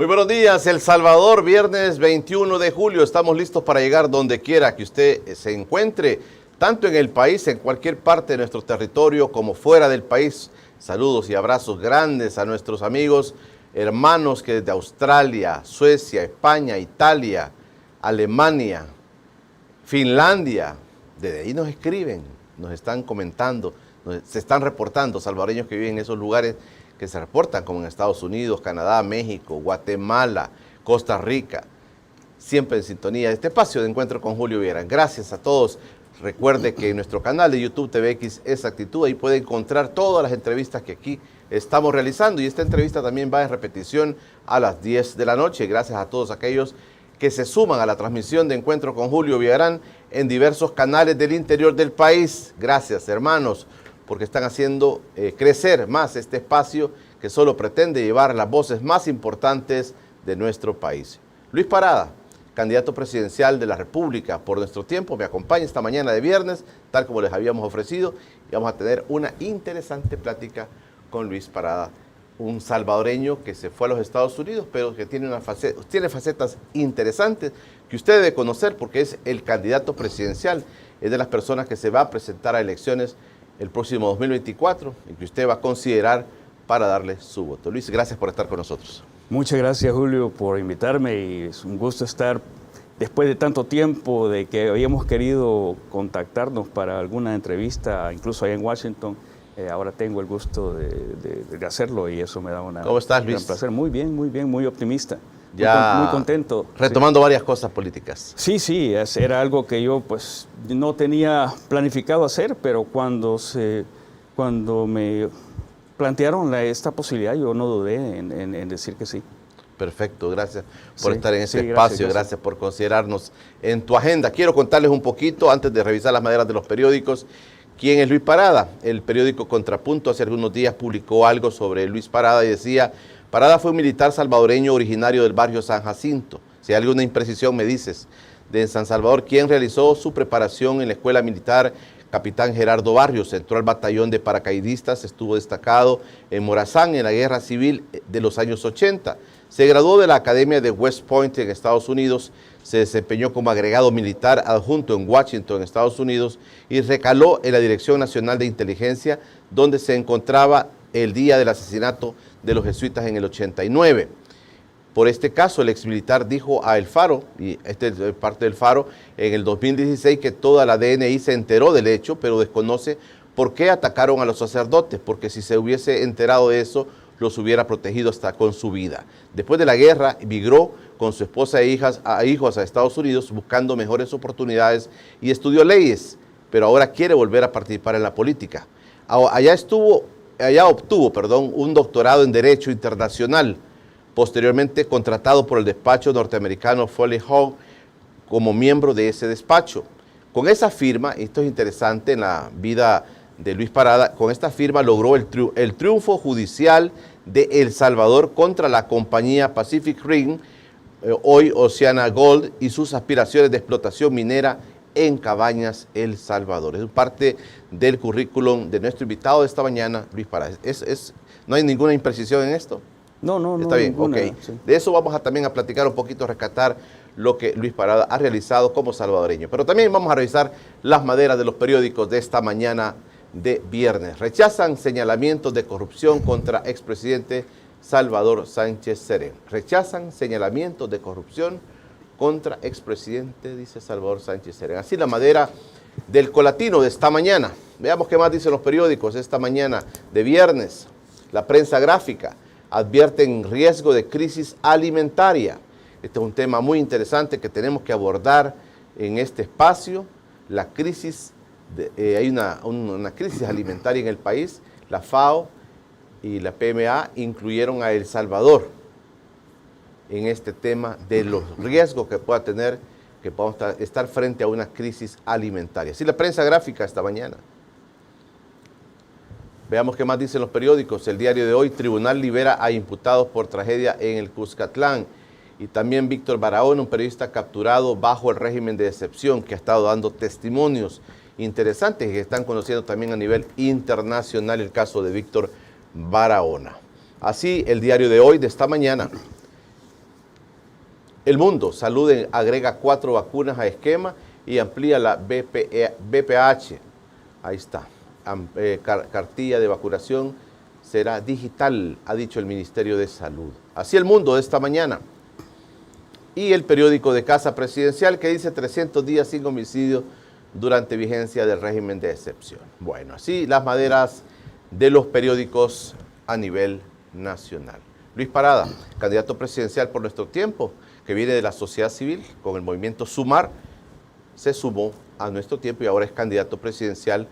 Muy buenos días, El Salvador, viernes 21 de julio. Estamos listos para llegar donde quiera que usted se encuentre, tanto en el país, en cualquier parte de nuestro territorio, como fuera del país. Saludos y abrazos grandes a nuestros amigos, hermanos que desde Australia, Suecia, España, Italia, Alemania, Finlandia, desde ahí nos escriben, nos están comentando, se están reportando salvadoreños que viven en esos lugares que se reportan, como en Estados Unidos, Canadá, México, Guatemala, Costa Rica, siempre en sintonía de este espacio de Encuentro con Julio Viera. Gracias a todos. Recuerde que en nuestro canal de YouTube TVX es Actitud, ahí puede encontrar todas las entrevistas que aquí estamos realizando, y esta entrevista también va en repetición a las 10 de la noche. Gracias a todos aquellos que se suman a la transmisión de Encuentro con Julio Villarán en diversos canales del interior del país. Gracias, hermanos, porque están haciendo crecer más este espacio que solo pretende llevar las voces más importantes de nuestro país. Luis Parada, candidato presidencial de la República por Nuestro Tiempo, me acompaña esta mañana de viernes, tal como les habíamos ofrecido, y vamos a tener una interesante plática con Luis Parada, un salvadoreño que se fue a los Estados Unidos, pero que tiene facetas interesantes que usted debe conocer, porque es el candidato presidencial, es de las personas que se va a presentar a elecciones el próximo 2024 y que usted va a considerar para darle su voto. Luis, gracias por estar con nosotros. Muchas gracias, Julio, por invitarme, y es un gusto estar después de tanto tiempo de que habíamos querido contactarnos para alguna entrevista, incluso allá en Washington. Ahora tengo el gusto de hacerlo, y eso me da ¿Cómo estás, un Luis? gran placer. Muy bien, muy optimista. Ya muy contento. retomando varias cosas políticas. Sí, era algo que yo pues no tenía planificado hacer, pero cuando me plantearon esta posibilidad, yo no dudé en decir que sí. Perfecto, gracias por estar en este sí, espacio, gracias por considerarnos en tu agenda. Quiero contarles un poquito, antes de revisar las maderas de los periódicos, quién es Luis Parada. El periódico Contrapunto hace algunos días publicó algo sobre Luis Parada y decía: Parada fue un militar salvadoreño originario del barrio San Jacinto. Si hay alguna imprecisión me dices. De San Salvador, quien realizó su preparación en la escuela militar Capitán Gerardo Barrios, entró al batallón de paracaidistas, estuvo destacado en Morazán en la guerra civil de los años 80. Se graduó de la Academia de West Point en Estados Unidos, se desempeñó como agregado militar adjunto en Washington, Estados Unidos, y recaló en la Dirección Nacional de Inteligencia, donde se encontraba el día del asesinato de los jesuitas en el 89. Por este caso, el exmilitar dijo a El Faro, y este es parte del Faro, en el 2016 que toda la DNI se enteró del hecho, pero desconoce por qué atacaron a los sacerdotes, porque si se hubiese enterado de eso, los hubiera protegido hasta con su vida. Después de la guerra, migró con su esposa e hijos a Estados Unidos buscando mejores oportunidades y estudió leyes, pero ahora quiere volver a participar en la política. Allá obtuvo un doctorado en Derecho Internacional, posteriormente contratado por el despacho norteamericano Foley Hall como miembro de ese despacho. Con esa firma, esto es interesante en la vida de Luis Parada, con esta firma logró el triunfo judicial de El Salvador contra la compañía Pacific Rim, hoy Oceana Gold, y sus aspiraciones de explotación minera en Cabañas, El Salvador. Es parte del currículum de nuestro invitado de esta mañana, Luis Parada. ¿No hay ninguna imprecisión en esto? No. Está bien, ninguna, ok. sí. De eso vamos también a platicar un poquito, rescatar lo que Luis Parada ha realizado como salvadoreño. Pero también vamos a revisar las maderas de los periódicos de esta mañana de viernes. Rechazan señalamientos de corrupción contra expresidente Salvador Sánchez Serén. Rechazan señalamientos de corrupción contra expresidente, dice Salvador Sánchez Serén. Así la madera del Colatino de esta mañana. Veamos qué más dicen los periódicos esta mañana de viernes. La prensa gráfica advierten riesgo de crisis alimentaria. Este es un tema muy interesante que tenemos que abordar en este espacio. La crisis, hay una crisis alimentaria en el país. La FAO y la PMA incluyeron a El Salvador en este tema de los riesgos que pueda tener, que podamos estar frente a una crisis alimentaria. Así la prensa gráfica esta mañana. Veamos qué más dicen los periódicos. El diario de hoy: tribunal libera a imputados por tragedia en el Cuscatlán. Y también Víctor Barahona, un periodista capturado bajo el régimen de excepción, que ha estado dando testimonios interesantes que están conociendo también a nivel internacional el caso de Víctor Barahona. Así el diario de hoy, de esta mañana. El Mundo, Salud agrega 4 vacunas a esquema y amplía la BPH. Ahí está. Cartilla de vacunación será digital, ha dicho el Ministerio de Salud. Así El Mundo de esta mañana. Y el periódico de Casa Presidencial que dice 300 días sin homicidio durante vigencia del régimen de excepción. Bueno, así las maderas de los periódicos a nivel nacional. Luis Parada, candidato presidencial por Nuestro Tiempo, que viene de la sociedad civil con el movimiento Sumar, se sumó a Nuestro Tiempo y ahora es candidato presidencial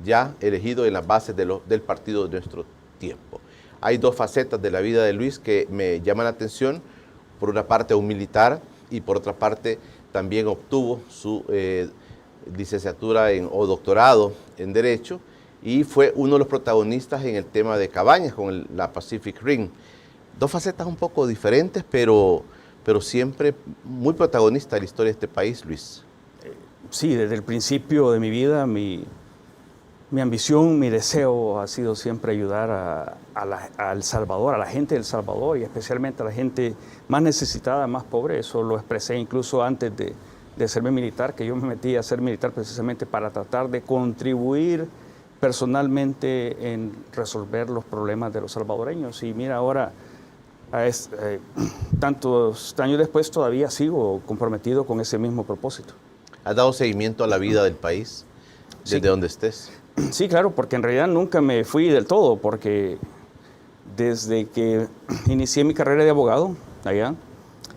ya elegido en las bases del partido de Nuestro Tiempo. Hay 2 facetas de la vida de Luis que me llaman la atención. Por una parte, un militar, y por otra parte, también obtuvo su licenciatura o doctorado en Derecho, y fue uno de los protagonistas en el tema de cabañas con la Pacific Rim. 2 facetas un poco diferentes, pero siempre muy protagonista de la historia de este país, Luis. Sí, desde el principio de mi vida, mi ambición, mi deseo ha sido siempre ayudar a El Salvador, a la gente de El Salvador y especialmente a la gente más necesitada, más pobre. Eso lo expresé incluso antes de serme militar, que yo me metí a ser militar precisamente para tratar de contribuir personalmente en resolver los problemas de los salvadoreños. Y mira, ahora, tantos años después, todavía sigo comprometido con ese mismo propósito. ¿Has dado seguimiento a la vida del país desde donde estés? Sí, claro, porque en realidad nunca me fui del todo, porque desde que inicié mi carrera de abogado allá,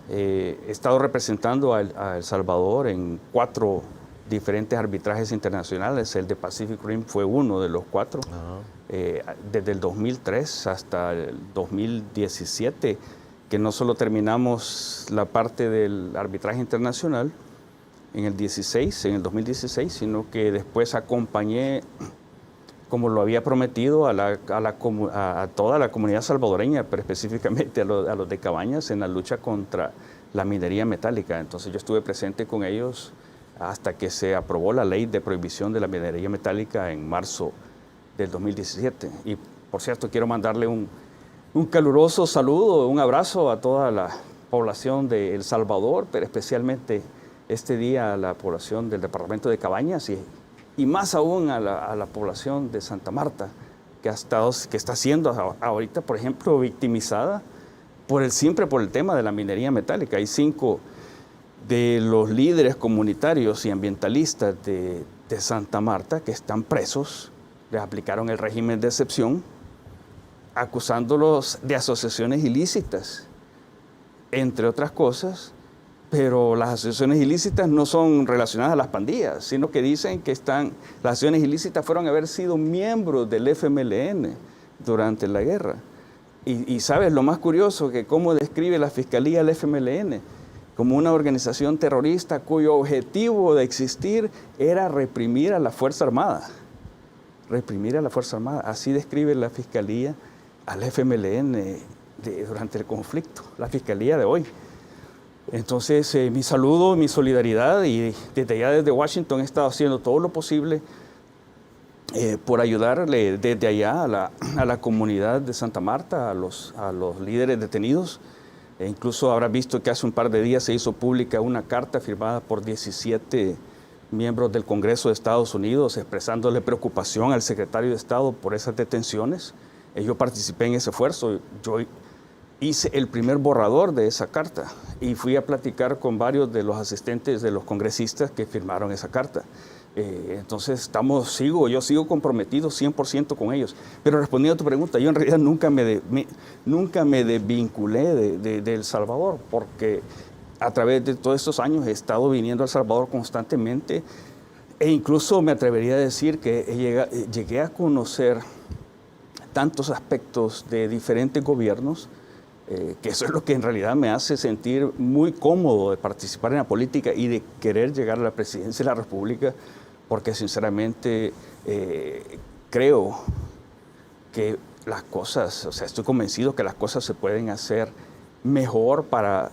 he estado representando a El Salvador en 4 diferentes arbitrajes internacionales. El de Pacific Rim fue uno de los 4. Desde el 2003 hasta el 2017, que no solo terminamos la parte del arbitraje internacional en el 2016, sino que después acompañé, como lo había prometido, a toda la comunidad salvadoreña, pero específicamente a los de Cabañas, en la lucha contra la minería metálica. Entonces yo estuve presente con ellos hasta que se aprobó la ley de prohibición de la minería metálica en marzo del 2017. Y por cierto, quiero mandarle un caluroso saludo, un abrazo a toda la población de El Salvador, pero especialmente este día a la población del departamento de Cabañas y más aún a la población de Santa Marta, que está siendo ahorita, por ejemplo, victimizada siempre por el tema de la minería metálica. Hay 5 de los líderes comunitarios y ambientalistas de Santa Marta que están presos. Les aplicaron el régimen de excepción, acusándolos de asociaciones ilícitas, entre otras cosas. Pero las asociaciones ilícitas no son relacionadas a las pandillas, sino que dicen que las asociaciones ilícitas fueron haber sido miembros del FMLN durante la guerra. Y sabes, lo más curioso, que cómo describe la Fiscalía el FMLN, como una organización terrorista cuyo objetivo de existir era reprimir a la Fuerza Armada. Reprimir a la Fuerza Armada. Así describe la Fiscalía al FMLN durante el conflicto, la Fiscalía de hoy. Entonces, mi saludo, mi solidaridad, y desde Washington he estado haciendo todo lo posible por ayudarle desde allá a la comunidad de Santa Marta, a los líderes detenidos. Incluso habrás visto que hace un par de días se hizo pública una carta firmada por 17 miembros del Congreso de Estados Unidos expresándole preocupación al secretario de Estado por esas detenciones. Yo participé en ese esfuerzo. Yo hice el primer borrador de esa carta y fui a platicar con varios de los asistentes de los congresistas que firmaron esa carta. Entonces yo sigo comprometido 100% con ellos. Pero respondiendo a tu pregunta, yo en realidad nunca me desvinculé de El Salvador, porque a través de todos estos años he estado viniendo a El Salvador constantemente, e incluso me atrevería a decir que llegué a conocer tantos aspectos de diferentes gobiernos, que eso es lo que en realidad me hace sentir muy cómodo de participar en la política y de querer llegar a la presidencia de la República, porque sinceramente creo que las cosas, estoy convencido que las cosas se pueden hacer mejor para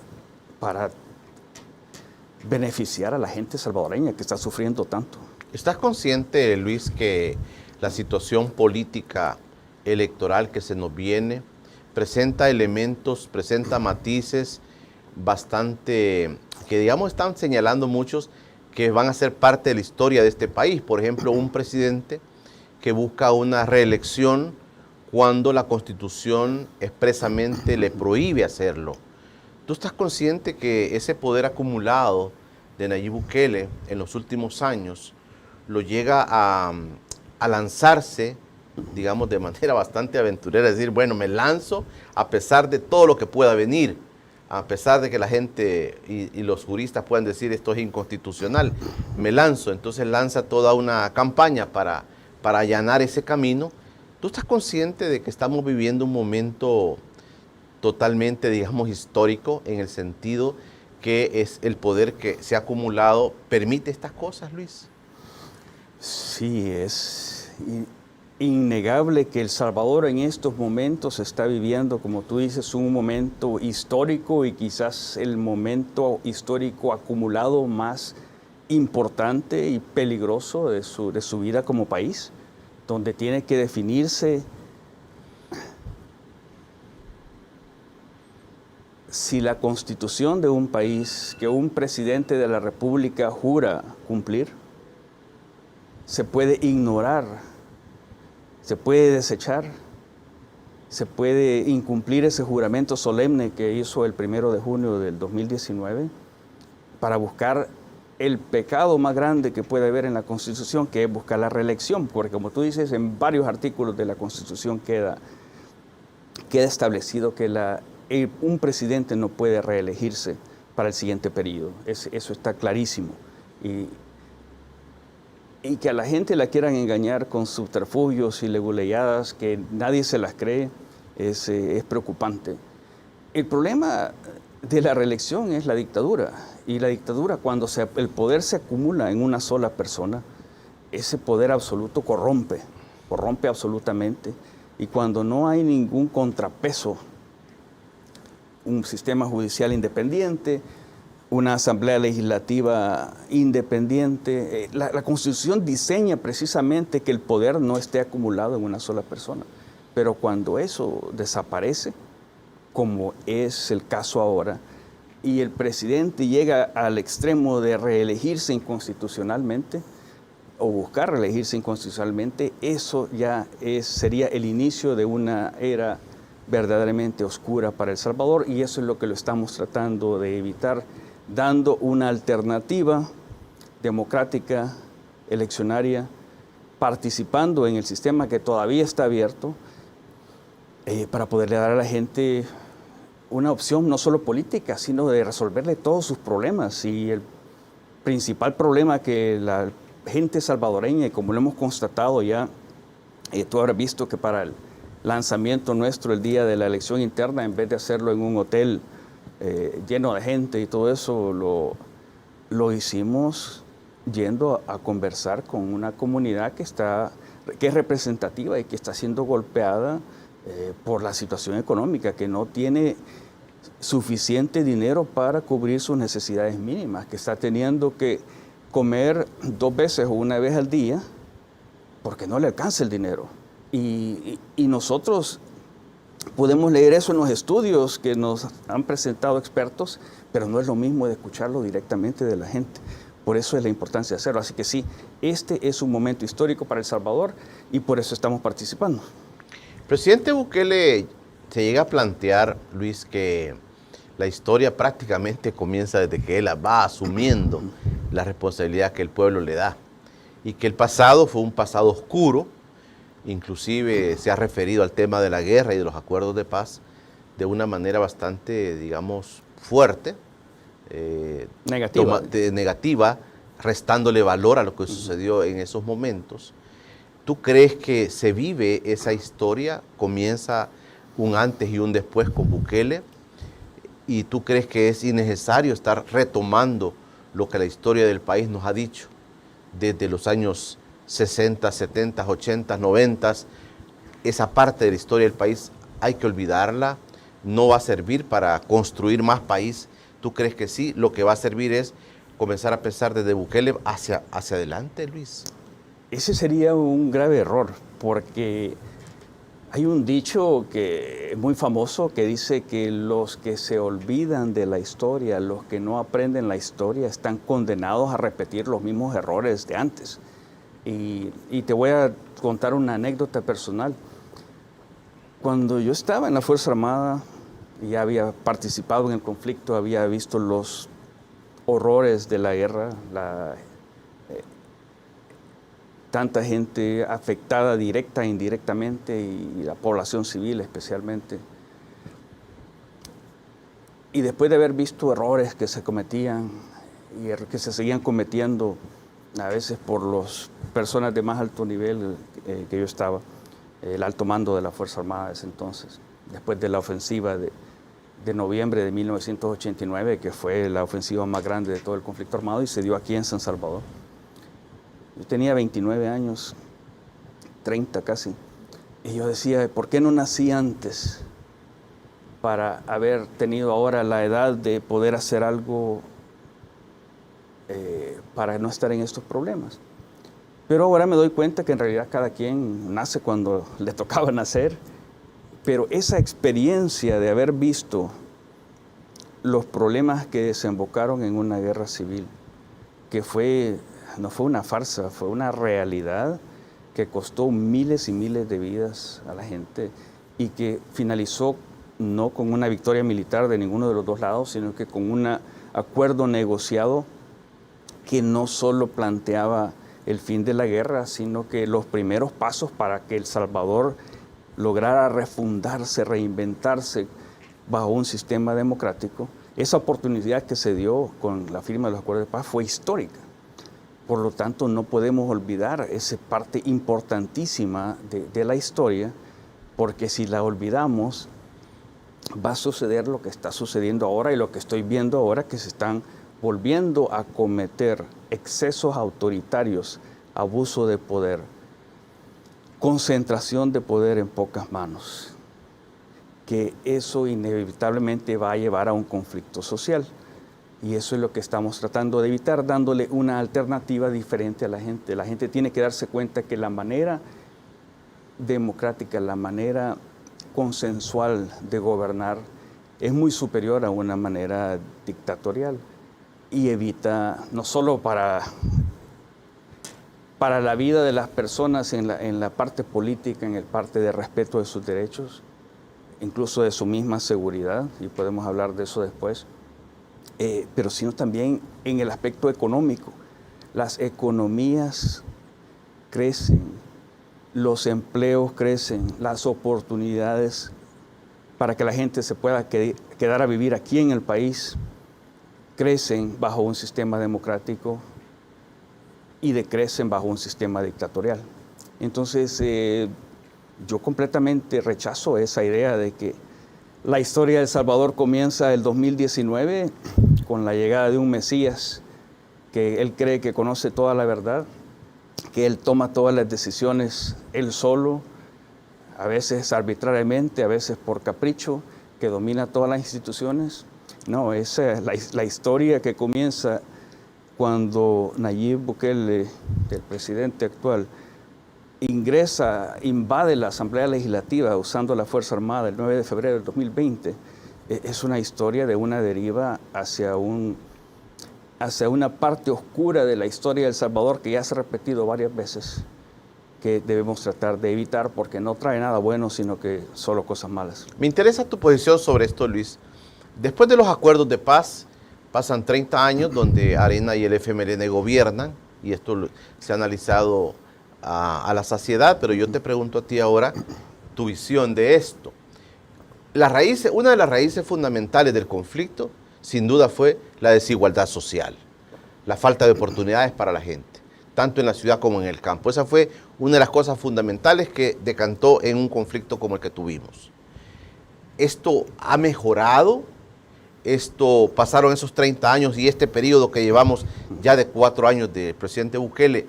beneficiar a la gente salvadoreña que está sufriendo tanto. ¿Estás consciente, Luis, que la situación política electoral que se nos viene presenta elementos, presenta matices bastante, que digamos están señalando muchos que van a ser parte de la historia de este país. Por ejemplo, un presidente que busca una reelección cuando la Constitución expresamente le prohíbe hacerlo. ¿Tú estás consciente que ese poder acumulado de Nayib Bukele en los últimos años lo llega a lanzarse, digamos, de manera bastante aventurera? Es decir, bueno, me lanzo a pesar de todo lo que pueda venir, a pesar de que la gente y los juristas puedan decir esto es inconstitucional, me lanzo. Entonces lanza toda una campaña para allanar ese camino. ¿Tú estás consciente de que estamos viviendo un momento totalmente, digamos, histórico, en el sentido que es el poder que se ha acumulado permite estas cosas, Luis? Sí, es innegable que El Salvador en estos momentos está viviendo, como tú dices, un momento histórico, y quizás el momento histórico acumulado más importante y peligroso de su vida como país, donde tiene que definirse si la constitución de un país que un presidente de la República jura cumplir se puede ignorar, se puede desechar, se puede incumplir ese juramento solemne que hizo el 1 de junio del 2019 para buscar el pecado más grande que puede haber en la Constitución, que es buscar la reelección, porque como tú dices, en varios artículos de la Constitución queda establecido que un presidente no puede reelegirse para el siguiente periodo. Eso está clarísimo. Y que a la gente la quieran engañar con subterfugios y leguleyadas que nadie se las cree, es preocupante. El problema de la reelección es la dictadura. Y la dictadura, cuando el poder se acumula en una sola persona, ese poder absoluto corrompe absolutamente. Y cuando no hay ningún contrapeso, un sistema judicial independiente, una asamblea legislativa independiente, la Constitución diseña precisamente que el poder no esté acumulado en una sola persona. Pero cuando eso desaparece, como es el caso ahora, y el presidente llega al extremo de reelegirse inconstitucionalmente o buscar reelegirse inconstitucionalmente, eso ya sería el inicio de una era verdaderamente oscura para El Salvador, y eso es lo que lo estamos tratando de evitar, dando una alternativa democrática, eleccionaria, participando en el sistema que todavía está abierto, para poderle dar a la gente una opción no solo política, sino de resolverle todos sus problemas. Y el principal problema que la gente salvadoreña, y como lo hemos constatado ya, tú habrás visto que para el lanzamiento nuestro el día de la elección interna, en vez de hacerlo en un hotel lleno de gente y todo eso, lo hicimos yendo a conversar con una comunidad que es representativa y que está siendo golpeada por la situación económica, que no tiene suficiente dinero para cubrir sus necesidades mínimas, que está teniendo que comer 2 veces o 1 vez al día porque no le alcanza el dinero. Y nosotros podemos leer eso en los estudios que nos han presentado expertos, pero no es lo mismo de escucharlo directamente de la gente. Por eso es la importancia de hacerlo. Así que sí, este es un momento histórico para El Salvador y por eso estamos participando. El presidente Bukele se llega a plantear, Luis, que la historia prácticamente comienza desde que él va asumiendo la responsabilidad que el pueblo le da, y que el pasado fue un pasado oscuro. Inclusive se ha referido al tema de la guerra y de los acuerdos de paz de una manera bastante, digamos, fuerte, negativa, restándole valor a lo que sucedió en esos momentos. ¿Tú crees que se vive esa historia, comienza un antes y un después con Bukele? ¿Y tú crees que es innecesario estar retomando lo que la historia del país nos ha dicho desde los años 60, 70, 80, 90? Esa parte de la historia del país hay que olvidarla, no va a servir para construir más país. ¿Tú crees que sí? Lo que va a servir es comenzar a pensar desde Bukele hacia adelante, Luis. Ese sería un grave error, porque Hay un dicho que es muy famoso que dice que los que se olvidan de la historia, los que no aprenden la historia, están condenados a repetir los mismos errores de antes. Y te voy a contar una anécdota personal. Cuando yo estaba en la Fuerza Armada, ya había participado en el conflicto, había visto los horrores de la guerra, tanta gente afectada directa e indirectamente y la población civil especialmente. Y después de haber visto errores que se cometían y que se seguían cometiendo a veces por las personas de más alto nivel que yo estaba, el alto mando de la Fuerza Armada de ese entonces, después de la ofensiva de noviembre de 1989, que fue la ofensiva más grande de todo el conflicto armado y se dio aquí en San Salvador. Yo tenía 29 años, 30 casi, y yo decía, ¿por qué no nací antes para haber tenido ahora la edad de poder hacer algo para no estar en estos problemas? Pero ahora me doy cuenta que en realidad cada quien nace cuando le tocaba nacer, pero esa experiencia de haber visto los problemas que desembocaron en una guerra civil, que no fue una farsa, fue una realidad que costó miles y miles de vidas a la gente y que finalizó no con una victoria militar de ninguno de los dos lados, sino que con un acuerdo negociado que no solo planteaba el fin de la guerra, sino que los primeros pasos para que El Salvador lograra refundarse, reinventarse bajo un sistema democrático. Esa oportunidad que se dio con la firma de los acuerdos de paz fue histórica. Por lo tanto, no podemos olvidar esa parte importantísima de la historia, porque si la olvidamos, va a suceder lo que está sucediendo ahora y lo que estoy viendo ahora, que se están volviendo a cometer excesos autoritarios, abuso de poder, concentración de poder en pocas manos, que eso inevitablemente va a llevar a un conflicto social. Y eso es lo que estamos tratando de evitar, dándole una alternativa diferente a la gente. La gente tiene que darse cuenta que la manera democrática, la manera consensual de gobernar es muy superior a una manera dictatorial y evita, no solo para la vida de las personas en la parte política, en el parte de respeto de sus derechos, incluso de su misma seguridad, y podemos hablar de eso después, pero sino también en el aspecto económico. Las economías crecen, los empleos crecen, las oportunidades para que la gente se pueda quedar a vivir aquí en el país crecen bajo un sistema democrático y decrecen bajo un sistema dictatorial. Entonces, yo completamente rechazo esa idea de que la historia de El Salvador comienza el 2019 con la llegada de un Mesías que él cree que conoce toda la verdad, que él toma todas las decisiones él solo, a veces arbitrariamente, a veces por capricho, que domina todas las instituciones. No, esa es la historia que comienza cuando Nayib Bukele, el presidente actual, invade la Asamblea Legislativa usando la Fuerza Armada el 9 de febrero del 2020, es una historia de una deriva hacia una parte oscura de la historia de El Salvador que ya se ha repetido varias veces, que debemos tratar de evitar porque no trae nada bueno, sino que solo cosas malas. Me interesa tu posición sobre esto, Luis. Después de los acuerdos de paz, pasan 30 años donde Arena y el FMLN gobiernan, y esto se ha analizado a la saciedad, pero yo te pregunto a ti ahora tu visión de esto. Una de las raíces fundamentales del conflicto, sin duda, fue la desigualdad social, la falta de oportunidades para la gente, tanto en la ciudad como en el campo. Esa fue una de las cosas fundamentales que decantó en un conflicto como el que tuvimos. ¿Esto ha mejorado? Pasaron esos 30 años y este periodo que llevamos ya de 4 años del presidente Bukele,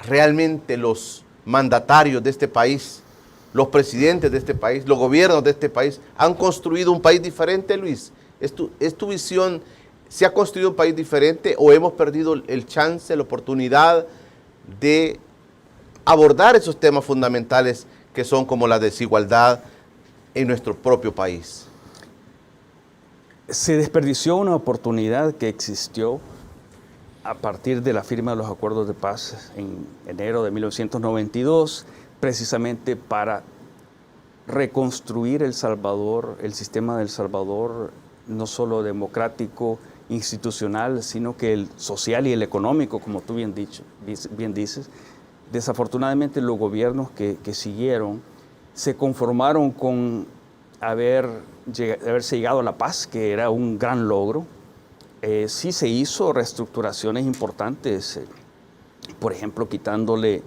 realmente los mandatarios de este país, los presidentes de este país, los gobiernos de este país han construido un país diferente, Luis. ¿Es tu visión? ¿Se ha construido un país diferente o hemos perdido el chance, la oportunidad de abordar esos temas fundamentales que son como la desigualdad en nuestro propio país? Se desperdició una oportunidad que existió a partir de la firma de los acuerdos de paz en enero de 1992, precisamente para reconstruir El Salvador, el sistema de El Salvador, no solo democrático, institucional, sino que el social y el económico, como tú bien dices. Desafortunadamente los gobiernos que siguieron se conformaron con haberse llegado a la paz, que era un gran logro. Sí se hizo reestructuraciones importantes, por ejemplo, quitándole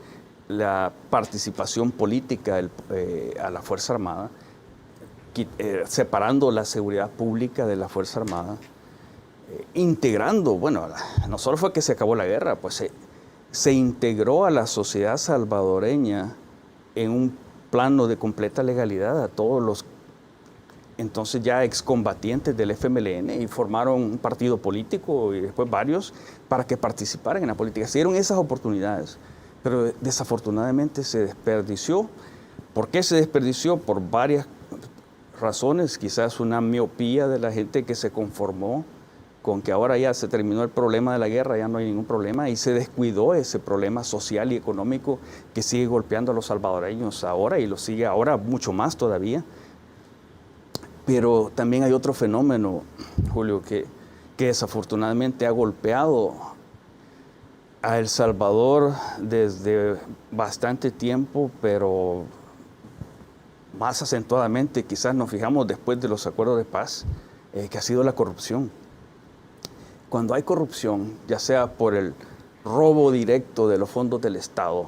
la participación política a la Fuerza Armada, separando la seguridad pública de la Fuerza Armada, integrando, bueno, no solo fue que se acabó la guerra, pues se integró a la sociedad salvadoreña en un plano de completa legalidad a todos los entonces ya excombatientes del FMLN y formaron un partido político y después varios para que participaran en la política. Se dieron esas oportunidades, pero desafortunadamente se desperdició. ¿Por qué se desperdició? Por varias razones, quizás una miopía de la gente que se conformó con que ahora ya se terminó el problema de la guerra, ya no hay ningún problema, y se descuidó ese problema social y económico que sigue golpeando a los salvadoreños ahora y lo sigue ahora mucho más todavía. Pero también hay otro fenómeno, Julio, que desafortunadamente ha golpeado a El Salvador desde bastante tiempo, pero más acentuadamente quizás nos fijamos después de los acuerdos de paz, que ha sido la corrupción. Cuando hay corrupción, ya sea por el robo directo de los fondos del Estado,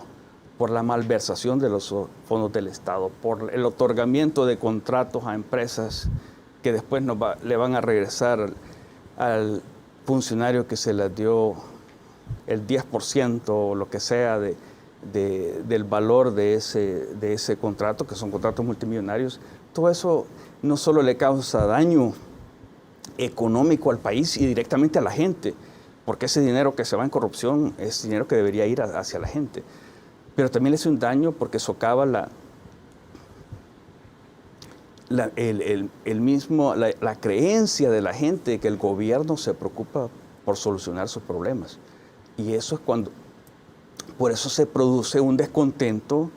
por la malversación de los fondos del Estado, por el otorgamiento de contratos a empresas que después le van a regresar al funcionario que se les dio el 10% o lo que sea del valor de ese contrato, que son contratos multimillonarios. Todo eso no solo le causa daño económico al país y directamente a la gente, porque ese dinero que se va en corrupción es dinero que debería ir hacia la gente. Pero también le hace un daño porque socava la creencia de la gente que el gobierno se preocupa por solucionar sus problemas. Y eso es por eso se produce un descontento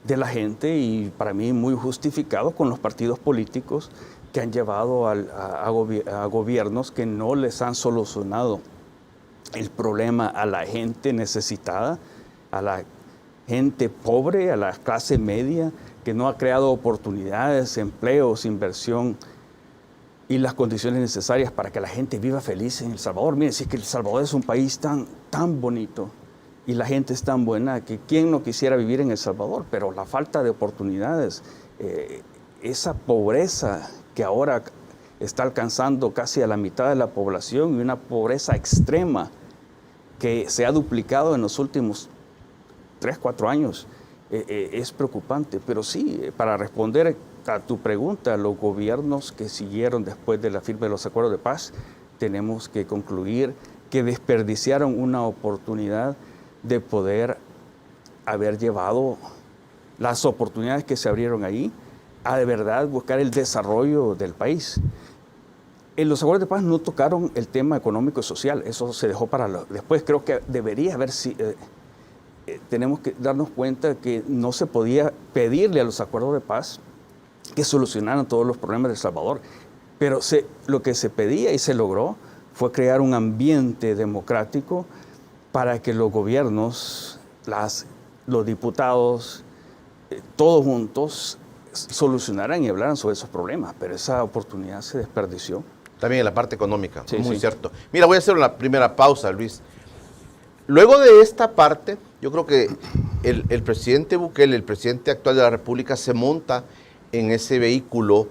de la gente y para mí muy justificado con los partidos políticos que han llevado a gobiernos que no les han solucionado el problema a la gente necesitada, a la gente pobre, a la clase media, que no ha creado oportunidades, empleos, inversión y las condiciones necesarias para que la gente viva feliz en El Salvador. Miren, si es que El Salvador es un país tan bonito y la gente es tan buena que quién no quisiera vivir en El Salvador, pero la falta de oportunidades, esa pobreza que ahora está alcanzando casi a la mitad de la población y una pobreza extrema que se ha duplicado en los últimos 3, 4 años, es preocupante. Pero sí, para responder a tu pregunta, los gobiernos que siguieron después de la firma de los acuerdos de paz, tenemos que concluir que desperdiciaron una oportunidad de poder haber llevado las oportunidades que se abrieron ahí a de verdad buscar el desarrollo del país. En los acuerdos de paz no tocaron el tema económico y social, eso se dejó para después. Creo que debería haber tenemos que darnos cuenta que no se podía pedirle a los acuerdos de paz que solucionaran todos los problemas de El Salvador, pero lo que se pedía y se logró fue crear un ambiente democrático para que los gobiernos, los diputados, todos juntos solucionaran y hablaran sobre esos problemas, pero esa oportunidad se desperdició. También en la parte económica, sí, muy sí. cierto. Mira, voy a hacer una primera pausa, Luis. Luego de esta parte, yo creo que el presidente Bukele, el presidente actual de la República, se monta en ese vehículo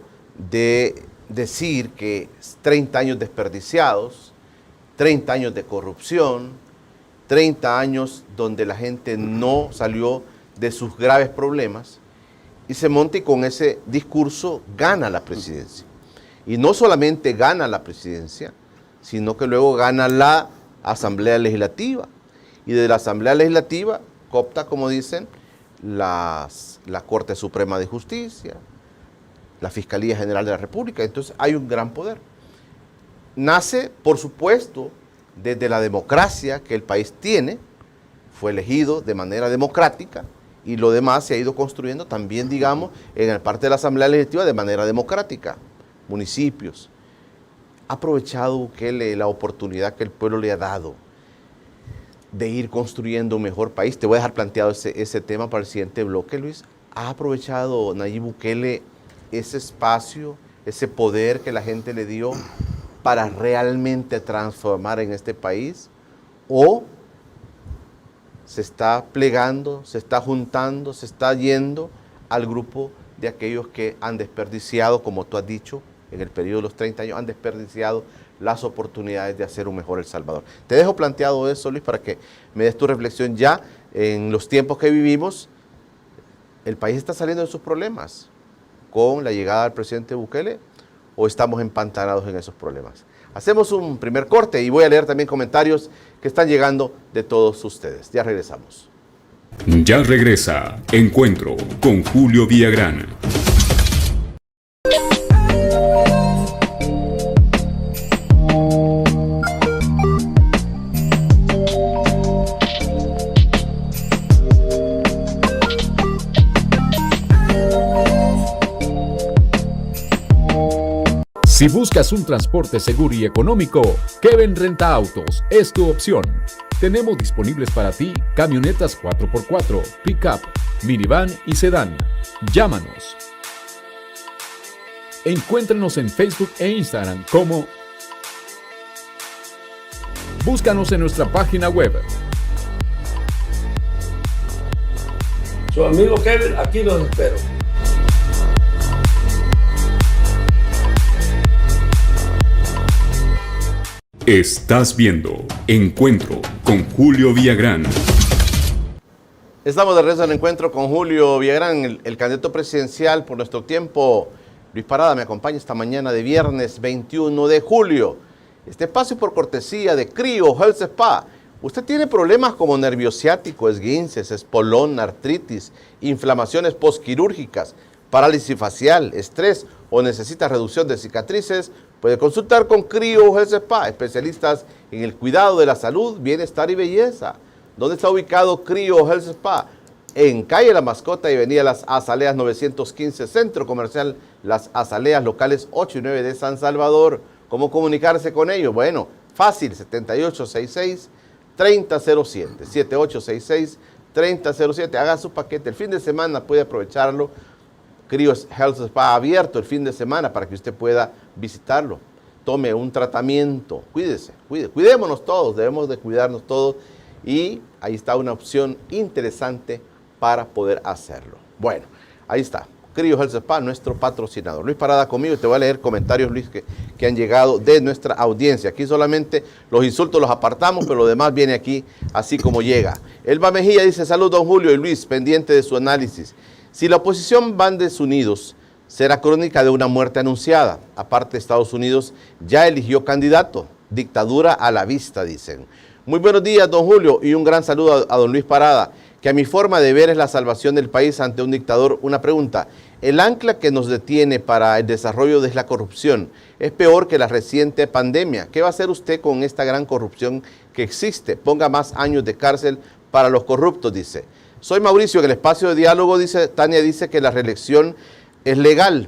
de decir que 30 años desperdiciados, 30 años de corrupción, 30 años donde la gente no salió de sus graves problemas, y se monta y con ese discurso gana la presidencia. Y no solamente gana la presidencia, sino que luego gana la Asamblea Legislativa. Y de la Asamblea Legislativa coopta, como dicen, la Corte Suprema de Justicia, la Fiscalía General de la República. Entonces hay un gran poder. Nace, por supuesto, desde la democracia que el país tiene, fue elegido de manera democrática y lo demás se ha ido construyendo también, digamos, en el parte de la Asamblea Legislativa de manera democrática. Municipios. Ha aprovechado Bukele la oportunidad que el pueblo le ha dado de ir construyendo un mejor país. Te voy a dejar planteado ese tema para el siguiente bloque, Luis. ¿Ha aprovechado Nayib Bukele ese espacio, ese poder que la gente le dio para realmente transformar en este país? ¿O se está plegando, se está juntando, se está yendo al grupo de aquellos que han desperdiciado, como tú has dicho, en el periodo de los 30 años, han desperdiciado las oportunidades de hacer un mejor El Salvador? Te dejo planteado eso, Luis, para que me des tu reflexión ya en los tiempos que vivimos. ¿El país está saliendo de sus problemas con la llegada del presidente Bukele o estamos empantanados en esos problemas? Hacemos un primer corte y voy a leer también comentarios que están llegando de todos ustedes. Ya regresamos. Ya regresa Encuentro con Julio Villagrán. Si buscas un transporte seguro y económico, Kevin Renta Autos es tu opción. Tenemos disponibles para ti camionetas 4x4, pick-up, minivan y sedán. Llámanos. Encuéntranos en Facebook e Instagram como. Búscanos en nuestra página web. Su amigo Kevin, aquí los espero. Estás viendo Encuentro con Julio Villagrán. Estamos de regreso al Encuentro con Julio Villagrán, el candidato presidencial por nuestro tiempo. Luis Parada me acompaña esta mañana de viernes 21 de julio. Este espacio por cortesía de Crio Health Spa. ¿Usted tiene problemas como nervio ciático, esguinces, espolón, artritis, inflamaciones postquirúrgicas, parálisis facial, estrés o necesita reducción de cicatrices? Puede consultar con Crio Health Spa, especialistas en el cuidado de la salud, bienestar y belleza. ¿Dónde está ubicado Crio Health Spa? En calle La Mascota y avenida Las Azaleas 915, Centro Comercial Las Azaleas, locales 8 y 9 de San Salvador. ¿Cómo comunicarse con ellos? Bueno, fácil, 7866-3007, 7866-3007. Haga su paquete, el fin de semana puede aprovecharlo. Crio Health Spa abierto el fin de semana para que usted pueda visitarlo. Tome un tratamiento, cuídese, cuidémonos todos, debemos de cuidarnos todos y ahí está una opción interesante para poder hacerlo. Bueno, ahí está, Crio Health Spa, nuestro patrocinador. Luis Parada conmigo y te voy a leer comentarios, Luis, que han llegado de nuestra audiencia. Aquí solamente los insultos los apartamos, pero lo demás viene aquí así como llega. Elba Mejía dice, salud don Julio y Luis, pendiente de su análisis. Si la oposición van desunidos, será crónica de una muerte anunciada. Aparte, Estados Unidos ya eligió candidato. Dictadura a la vista, dicen. Muy buenos días, don Julio, y un gran saludo a don Luis Parada, que a mi forma de ver es la salvación del país ante un dictador. Una pregunta, ¿el ancla que nos detiene para el desarrollo es la corrupción? Es peor que la reciente pandemia. ¿Qué va a hacer usted con esta gran corrupción que existe? Ponga más años de cárcel para los corruptos, dice. Soy Mauricio, en el espacio de diálogo, dice Tania, dice que la reelección es legal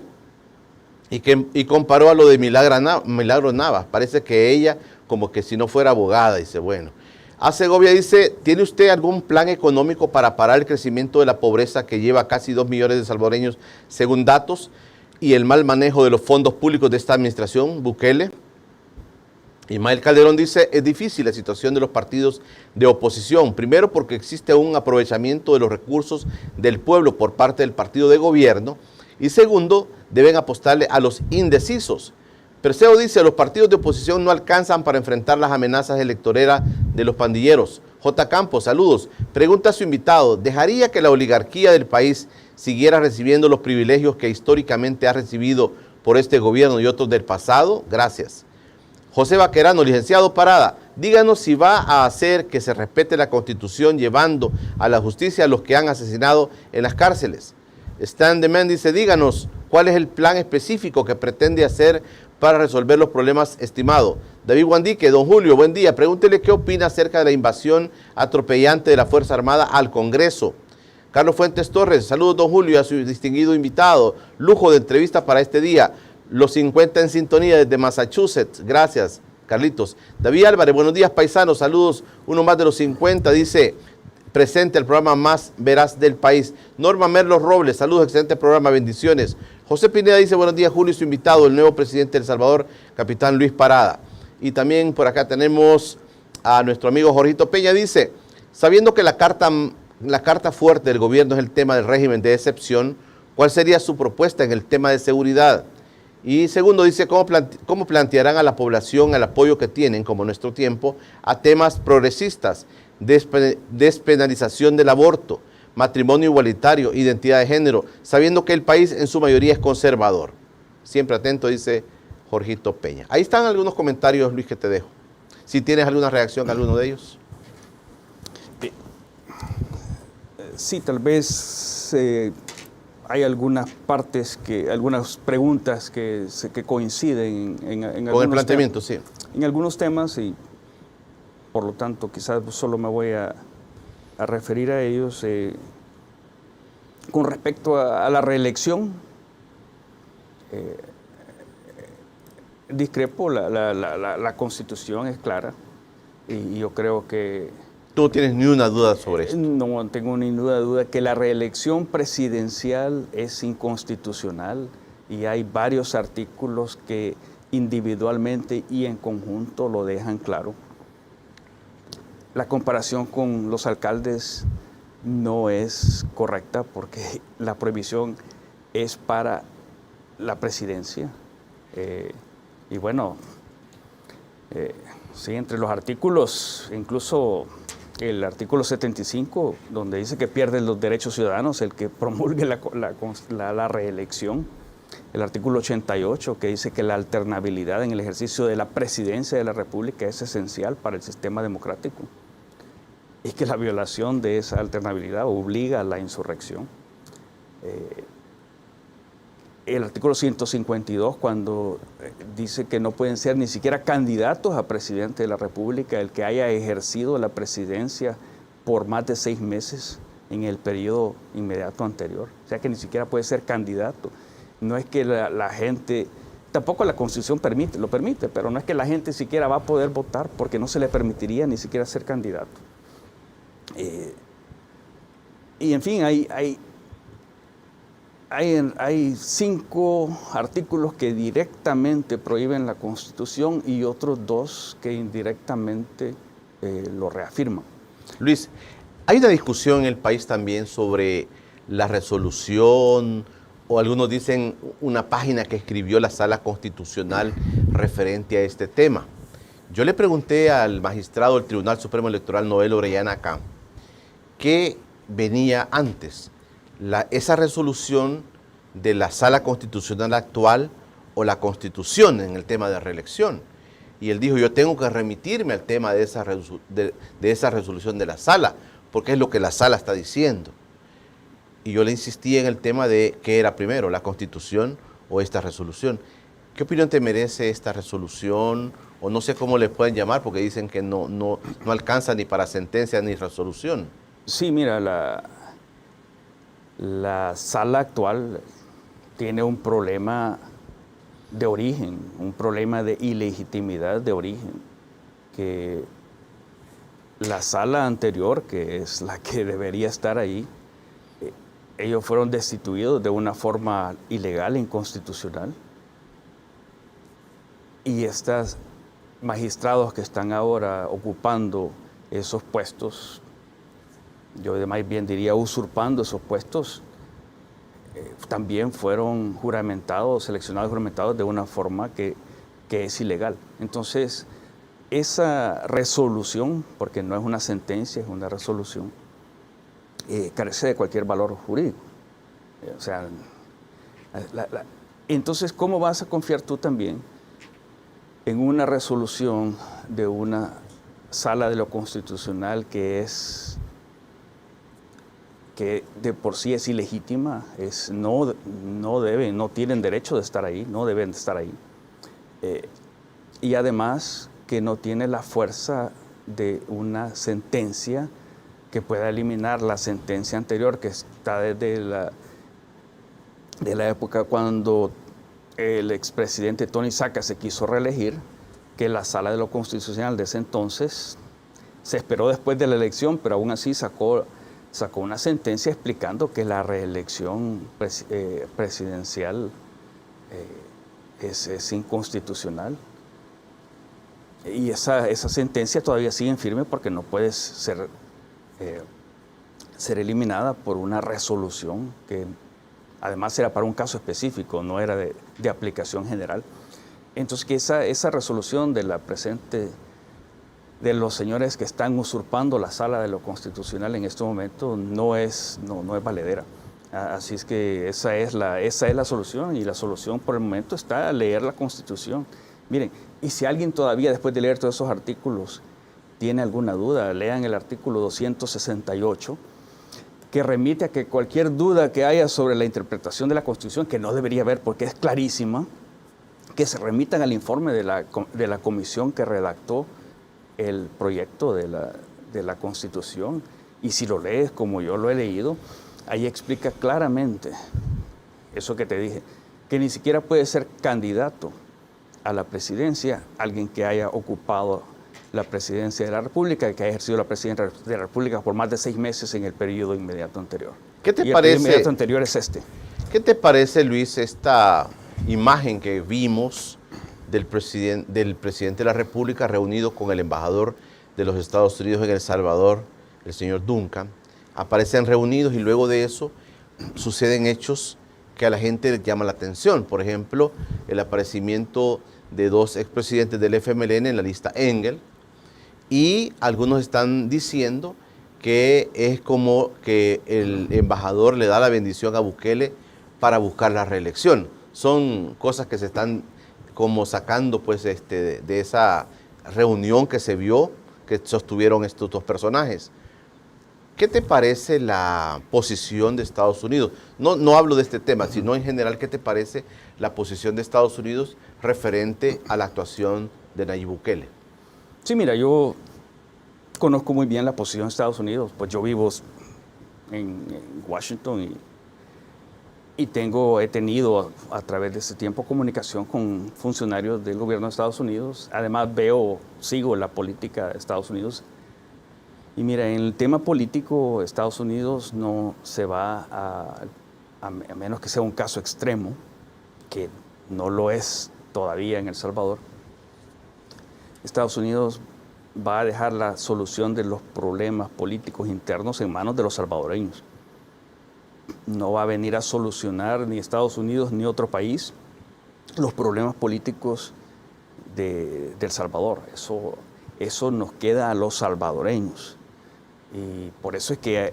y comparó a lo de Milagro Navas. Parece que ella como que si no fuera abogada, dice, bueno. A Segovia dice, ¿tiene usted algún plan económico para parar el crecimiento de la pobreza que lleva casi 2 millones de salvadoreños según datos y el mal manejo de los fondos públicos de esta administración, Bukele? Ismael Calderón dice, es difícil la situación de los partidos de oposición, primero porque existe un aprovechamiento de los recursos del pueblo por parte del partido de gobierno y segundo, deben apostarle a los indecisos. Perseo dice, los partidos de oposición no alcanzan para enfrentar las amenazas electoreras de los pandilleros. J. Campos, saludos. Pregunta a su invitado, ¿dejaría que la oligarquía del país siguiera recibiendo los privilegios que históricamente ha recibido por este gobierno y otros del pasado? Gracias. José Vaquerano, licenciado Parada, díganos si va a hacer que se respete la Constitución llevando a la justicia a los que han asesinado en las cárceles. Stan Demand dice, díganos cuál es el plan específico que pretende hacer para resolver los problemas, estimado. David Guandique, don Julio, buen día. Pregúntele qué opina acerca de la invasión atropellante de la Fuerza Armada al Congreso. Carlos Fuentes Torres, saludos don Julio y a su distinguido invitado. Lujo de entrevista para este día. Los 50 en sintonía desde Massachusetts. Gracias, Carlitos. David Álvarez, buenos días paisanos, saludos. Uno más de los 50, dice, presente el programa más veraz del país. Norma Merlos Robles, saludos, excelente programa, bendiciones. José Pineda dice, buenos días Julio y su invitado, el nuevo presidente de El Salvador, capitán Luis Parada. Y también por acá tenemos a nuestro amigo Jorgito Peña, dice, sabiendo que la carta fuerte del gobierno es el tema del régimen de excepción, ¿cuál sería su propuesta en el tema de seguridad? Y segundo, dice, ¿cómo plantearán a la población el apoyo que tienen, como en nuestro tiempo, a temas progresistas, despenalización del aborto, matrimonio igualitario, identidad de género, sabiendo que el país en su mayoría es conservador? Siempre atento, dice Jorgito Peña. Ahí están algunos comentarios, Luis, que te dejo. Si tienes alguna reacción a alguno de ellos. Sí, tal vez hay algunas partes, algunas preguntas que coinciden en algunos con el planteamiento, sí. En algunos temas, y por lo tanto quizás solo me voy a referir a ellos. Con respecto a la reelección, discrepo, la Constitución es clara y yo creo que... ¿Tú no tienes ni una duda sobre esto? No tengo ni duda que la reelección presidencial es inconstitucional y hay varios artículos que individualmente y en conjunto lo dejan claro. La comparación con los alcaldes no es correcta porque la prohibición es para la presidencia. Y bueno, sí, entre los artículos, incluso el artículo 75, donde dice que pierden los derechos ciudadanos el que promulgue la reelección. El artículo 88, que dice que la alternabilidad en el ejercicio de la presidencia de la República es esencial para el sistema democrático. Y que la violación de esa alternabilidad obliga a la insurrección. El artículo 152, cuando dice que no pueden ser ni siquiera candidatos a presidente de la República el que haya ejercido la presidencia por más de 6 meses en el periodo inmediato anterior. O sea que ni siquiera puede ser candidato. No es que la gente, tampoco la Constitución lo permite, pero no es que la gente siquiera va a poder votar porque no se le permitiría ni siquiera ser candidato. Y en fin, hay 5 artículos que directamente prohíben la Constitución y otros 2 que indirectamente lo reafirman. Luis, hay una discusión en el país también sobre la resolución, o algunos dicen una página que escribió la Sala Constitucional referente a este tema. Yo le pregunté al magistrado del Tribunal Supremo Electoral, Noel Orellana Acá, ¿qué venía antes? ¿Esa resolución de la Sala Constitucional actual o la Constitución en el tema de reelección? Y él dijo, yo tengo que remitirme al tema de esa resolución de la Sala, porque es lo que la Sala está diciendo. Y yo le insistí en el tema de qué era primero, la Constitución o esta resolución. ¿Qué opinión te merece esta resolución? O no sé cómo le pueden llamar, porque dicen que no alcanza ni para sentencia ni resolución. Sí, mira, la Sala actual tiene un problema de origen, un problema de ilegitimidad de origen, que la Sala anterior, que es la que debería estar ahí, ellos fueron destituidos de una forma ilegal e inconstitucional. Y estos magistrados que están ahora ocupando esos puestos, yo más bien diría usurpando esos puestos, también fueron seleccionados y juramentados de una forma que es ilegal. Entonces, esa resolución, porque no es una sentencia, es una resolución, carece de cualquier valor jurídico. O sea, entonces, ¿cómo vas a confiar tú también en una resolución de una sala de lo constitucional que de por sí es ilegítima, no tienen derecho de estar ahí, no deben de estar ahí. Y además que no tiene la fuerza de una sentencia que pueda eliminar la sentencia anterior, que está desde de la época cuando el expresidente Tony Saca se quiso reelegir, que la Sala de lo Constitucional de ese entonces se esperó después de la elección, pero aún así sacó una sentencia explicando que la reelección presidencial es inconstitucional. Y esa sentencia todavía sigue en firme porque no puede ser eliminada por una resolución que además era para un caso específico, no era de aplicación general. Entonces que esa resolución de los señores que están usurpando la Sala de lo Constitucional en este momento no es valedera. Así es que esa es la solución, y la solución por el momento está a leer la Constitución. Miren, y si alguien todavía después de leer todos esos artículos tiene alguna duda, lean el artículo 268, que remite a que cualquier duda que haya sobre la interpretación de la Constitución, que no debería haber porque es clarísima, que se remitan al informe de la comisión que redactó el proyecto de la Constitución. Y si lo lees como yo lo he leído, ahí explica claramente eso que te dije, que ni siquiera puede ser candidato a la presidencia alguien que haya ocupado la presidencia de la República, que haya ejercido la presidencia de la República por más de 6 meses en el periodo inmediato anterior. ¿Qué te parece? parece? El inmediato anterior es este. ¿Qué te parece, Luis, esta imagen que vimos del presidente de la República reunido con el embajador de los Estados Unidos en El Salvador, el señor Duncan? Aparecen reunidos y luego de eso suceden hechos que a la gente le llama la atención. Por ejemplo, el aparecimiento de 2 expresidentes del FMLN en la lista Engel, y algunos están diciendo que es como que el embajador le da la bendición a Bukele para buscar la reelección. Son cosas que se están como sacando pues de esa reunión que se vio, que sostuvieron estos 2 personajes. ¿Qué te parece la posición de Estados Unidos? No hablo de este tema, sino en general, ¿qué te parece la posición de Estados Unidos referente a la actuación de Nayib Bukele? Sí, mira, yo conozco muy bien la posición de Estados Unidos, pues yo vivo en Washington y he tenido a través de ese tiempo comunicación con funcionarios del gobierno de Estados Unidos. Además sigo la política de Estados Unidos. Y mira, en el tema político, Estados Unidos no se va a menos que sea un caso extremo, que no lo es todavía en El Salvador. Estados Unidos va a dejar la solución de los problemas políticos internos en manos de los salvadoreños. No va a venir a solucionar ni Estados Unidos ni otro país los problemas políticos de El Salvador. Eso nos queda a los salvadoreños. Y por eso es que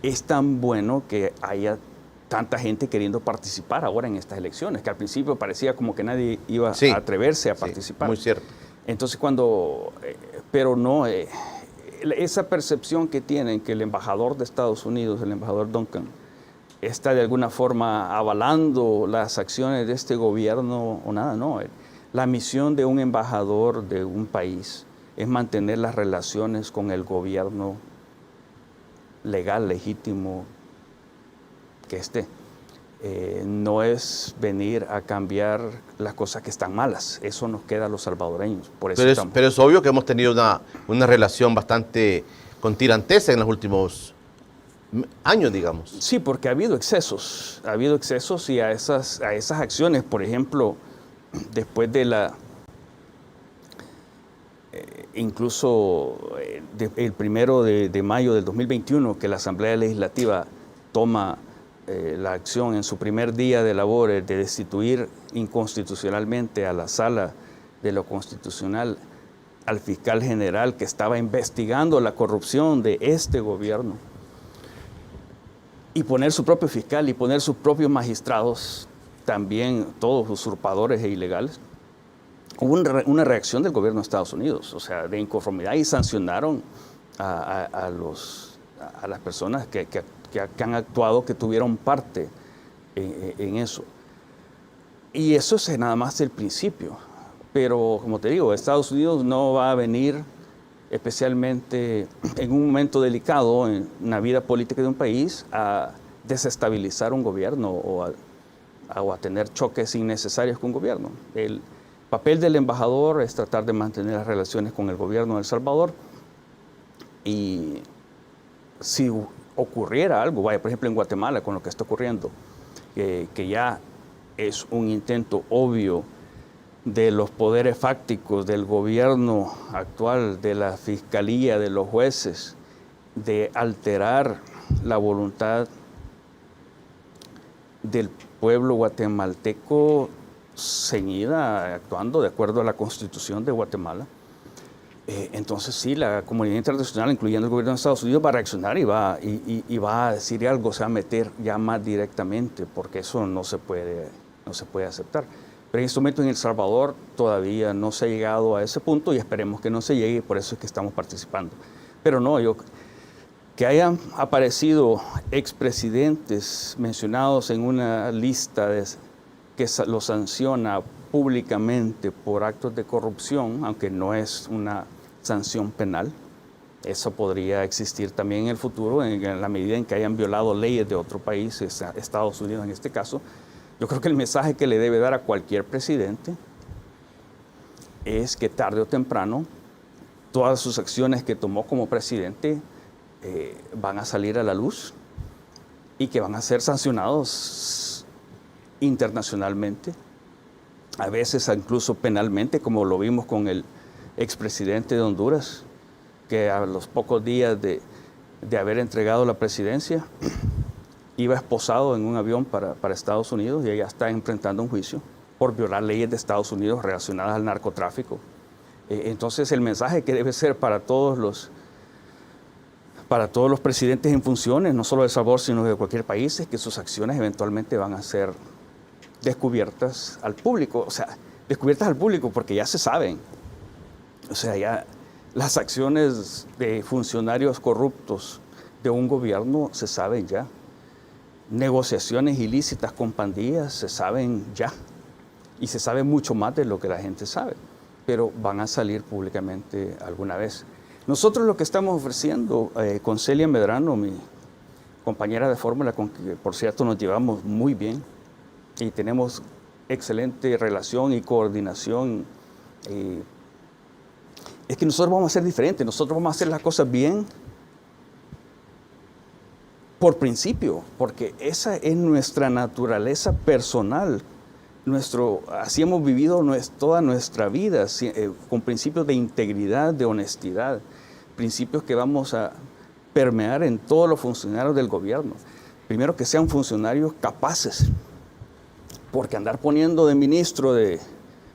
es tan bueno que haya tanta gente queriendo participar ahora en estas elecciones, que al principio parecía como que nadie iba a atreverse a participar. Muy cierto. Entonces pero no, esa percepción que tienen que el embajador de Estados Unidos, el embajador Duncan, está de alguna forma avalando las acciones de este gobierno o nada, no. La misión de un embajador de un país es mantener las relaciones con el gobierno legal, legítimo que esté. No es venir a cambiar las cosas que están malas. Eso nos queda a los salvadoreños. Por eso pero es obvio que hemos tenido una relación bastante con tiranteza en los últimos años, digamos. Sí, porque ha habido excesos y a esas acciones, por ejemplo, después de incluso el 1 de mayo del 2021, que la Asamblea Legislativa toma la acción en su primer día de labores de destituir inconstitucionalmente a la Sala de lo Constitucional al fiscal general que estaba investigando la corrupción de este gobierno, y poner su propio fiscal y poner sus propios magistrados, también todos usurpadores e ilegales. hubo una reacción del gobierno de Estados Unidos, o sea, de inconformidad, y sancionaron a las personas que han actuado, que tuvieron parte en eso. Y eso es nada más el principio. Pero, como te digo, Estados Unidos no va a venir, especialmente en un momento delicado en la vida política de un país, a desestabilizar un gobierno o a tener choques innecesarios con un gobierno. El papel del embajador es tratar de mantener las relaciones con el gobierno de El Salvador, y si ocurriera algo, vaya, por ejemplo en Guatemala con lo que está ocurriendo, que ya es un intento obvio de los poderes fácticos del gobierno actual, de la fiscalía, de los jueces, de alterar la voluntad del pueblo guatemalteco ceñida, actuando de acuerdo a la Constitución de Guatemala. Entonces sí, la comunidad internacional, incluyendo el gobierno de Estados Unidos, va a reaccionar y va a decir algo, se va a meter ya más directamente, porque eso no se puede aceptar. Pero en este momento en El Salvador todavía no se ha llegado a ese punto, y esperemos que no se llegue, y por eso es que estamos participando. Pero no, que hayan aparecido expresidentes mencionados en una lista que lo sanciona públicamente por actos de corrupción, aunque no es una sanción penal, eso podría existir también en el futuro, en la medida en que hayan violado leyes de otro país, Estados Unidos en este caso. Yo creo que el mensaje que le debe dar a cualquier presidente es que tarde o temprano todas sus acciones que tomó como presidente van a salir a la luz y que van a ser sancionados internacionalmente, a veces incluso penalmente, como lo vimos con el expresidente de Honduras, que a los pocos días de haber entregado la presidencia iba esposado en un avión para Estados Unidos, y ella está enfrentando un juicio por violar leyes de Estados Unidos relacionadas al narcotráfico. Entonces el mensaje que debe ser para todos los presidentes en funciones, no solo de El Salvador, sino de cualquier país, es que sus acciones eventualmente van a ser descubiertas al público. O sea, descubiertas al público porque ya se saben. O sea, ya las acciones de funcionarios corruptos de un gobierno se saben ya. Negociaciones ilícitas con pandillas se saben ya. Y se sabe mucho más de lo que la gente sabe. Pero van a salir públicamente alguna vez. Nosotros lo que estamos ofreciendo con Celia Medrano, mi compañera de fórmula, con que por cierto nos llevamos muy bien y tenemos excelente relación y coordinación, es que nosotros vamos a ser diferentes, nosotros vamos a hacer las cosas bien por principio, porque esa es nuestra naturaleza personal. Así hemos vivido toda nuestra vida, con principios de integridad, de honestidad, principios que vamos a permear en todos los funcionarios del gobierno. Primero, que sean funcionarios capaces, porque andar poniendo de ministro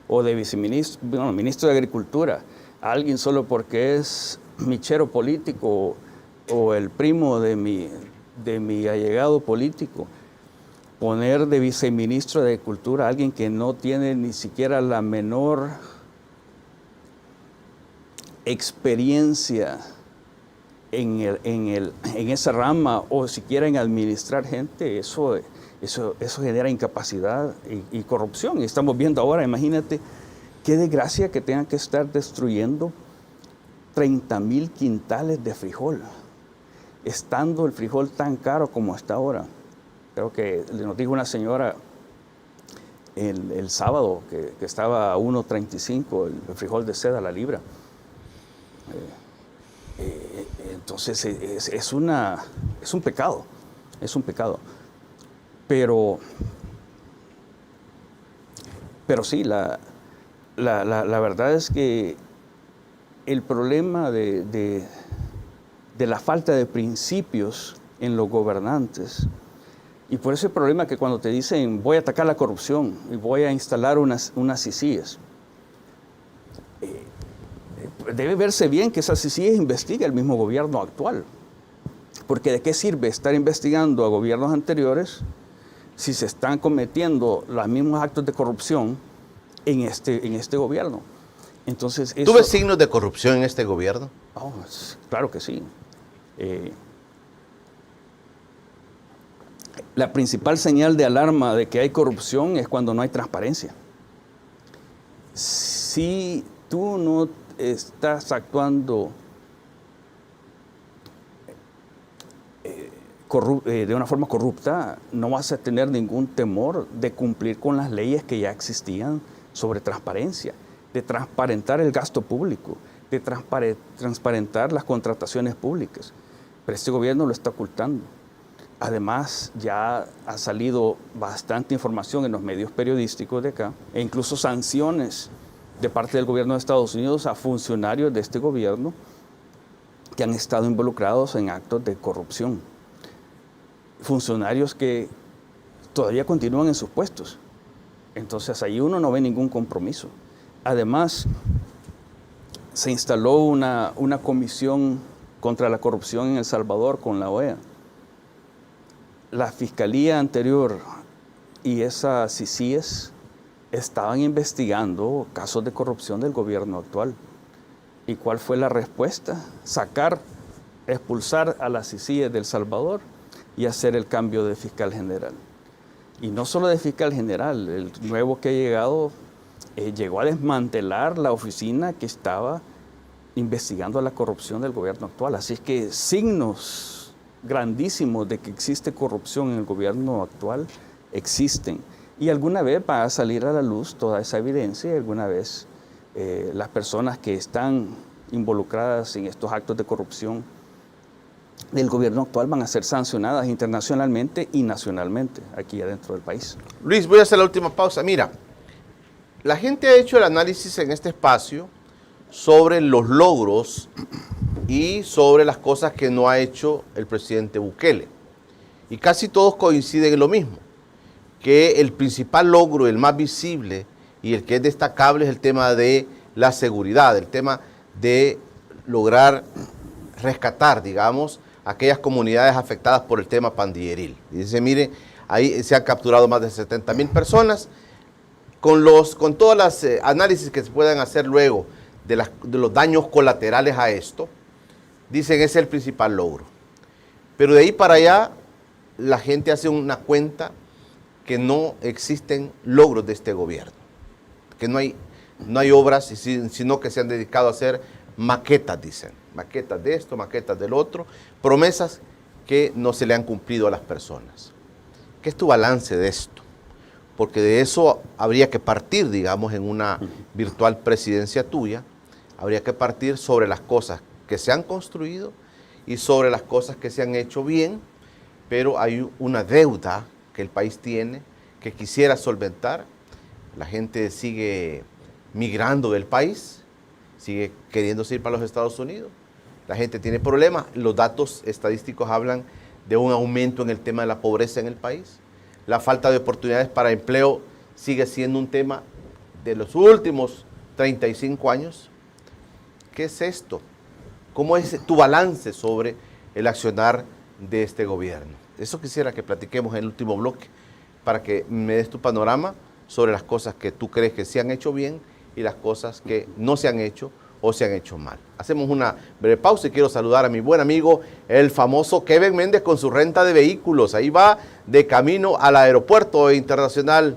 o de viceministro, bueno, ministro de Agricultura, a alguien solo porque es michero político o el primo de mi allegado político, poner de viceministro de Agricultura a alguien que no tiene ni siquiera la menor experiencia en esa rama, o siquiera en administrar gente, eso genera incapacidad y corrupción. Y estamos viendo ahora, imagínate, qué desgracia que tengan que estar destruyendo 30,000 quintales de frijol, estando el frijol tan caro como está ahora. Creo que nos dijo una señora el sábado que estaba a 1.35 el frijol de seda, la libra. Entonces es un pecado, Pero sí, la verdad es que el problema de la falta de principios en los gobernantes, y por eso el problema que cuando te dicen voy a atacar la corrupción y voy a instalar unas CICIES, debe verse bien que esas CICIES investigue el mismo gobierno actual. Porque ¿de qué sirve estar investigando a gobiernos anteriores si se están cometiendo los mismos actos de corrupción en este gobierno. Entonces, ¿Tú ves signos de corrupción en este gobierno? Oh, claro que sí. La principal señal de alarma de que hay corrupción es cuando no hay transparencia. Si tú no estás actuando de una forma corrupta, no vas a tener ningún temor de cumplir con las leyes que ya existían sobre transparencia, de transparentar el gasto público, de transparentar las contrataciones públicas. Pero este gobierno lo está ocultando. Además, ya ha salido bastante información en los medios periodísticos de acá, e incluso sanciones de parte del gobierno de Estados Unidos a funcionarios de este gobierno que han estado involucrados en actos de corrupción. Funcionarios que todavía continúan en sus puestos. Entonces, ahí uno no ve ningún compromiso. Además, se instaló una comisión contra la corrupción en El Salvador con la OEA. La fiscalía anterior y esa CICIES estaban investigando casos de corrupción del gobierno actual. ¿Y cuál fue la respuesta? Expulsar a la CICIES de El Salvador y hacer el cambio de fiscal general. Y no solo de fiscal general, el nuevo que ha llegado llegó a desmantelar la oficina que estaba investigando la corrupción del gobierno actual. Así es que signos grandísimos de que existe corrupción en el gobierno actual existen. Y alguna vez va a salir a la luz toda esa evidencia y alguna vez las personas que están involucradas en estos actos de corrupción del gobierno actual van a ser sancionadas internacionalmente y nacionalmente aquí adentro del país. Luis, voy a hacer la última pausa. Mira, la gente ha hecho el análisis en este espacio sobre los logros y sobre las cosas que no ha hecho el presidente Bukele. Y casi todos coinciden en lo mismo, que el principal logro, el más visible y el que es destacable es el tema de la seguridad, el tema de lograr rescatar, digamos, aquellas comunidades afectadas por el tema pandilleril. Y dice, mire, ahí se han capturado más de 70,000 personas, con todos los análisis que se puedan hacer luego de los daños colaterales a esto, dicen ese es el principal logro. Pero de ahí para allá, la gente hace una cuenta que no existen logros de este gobierno, que no hay obras, sino que se han dedicado a hacer maquetas, dicen, maquetas de esto, maquetas del otro, promesas que no se le han cumplido a las personas. ¿Qué es tu balance de esto? Porque de eso habría que partir, digamos, en una virtual presidencia tuya, habría que partir sobre las cosas que se han construido y sobre las cosas que se han hecho bien, pero hay una deuda que el país tiene que quisiera solventar. La gente sigue migrando del país, sigue queriéndose ir para los Estados Unidos. La gente tiene problemas. Los datos estadísticos hablan de un aumento en el tema de la pobreza en el país. La falta de oportunidades para empleo sigue siendo un tema de los últimos 35 años. ¿Qué es esto? ¿Cómo es tu balance sobre el accionar de este gobierno? Eso quisiera que platiquemos en el último bloque para que me des tu panorama sobre las cosas que tú crees que se han hecho bien y las cosas que no se han hecho o se han hecho mal. Hacemos una breve pausa y quiero saludar a mi buen amigo, el famoso Kevin Méndez con su renta de vehículos. Ahí va de camino al aeropuerto internacional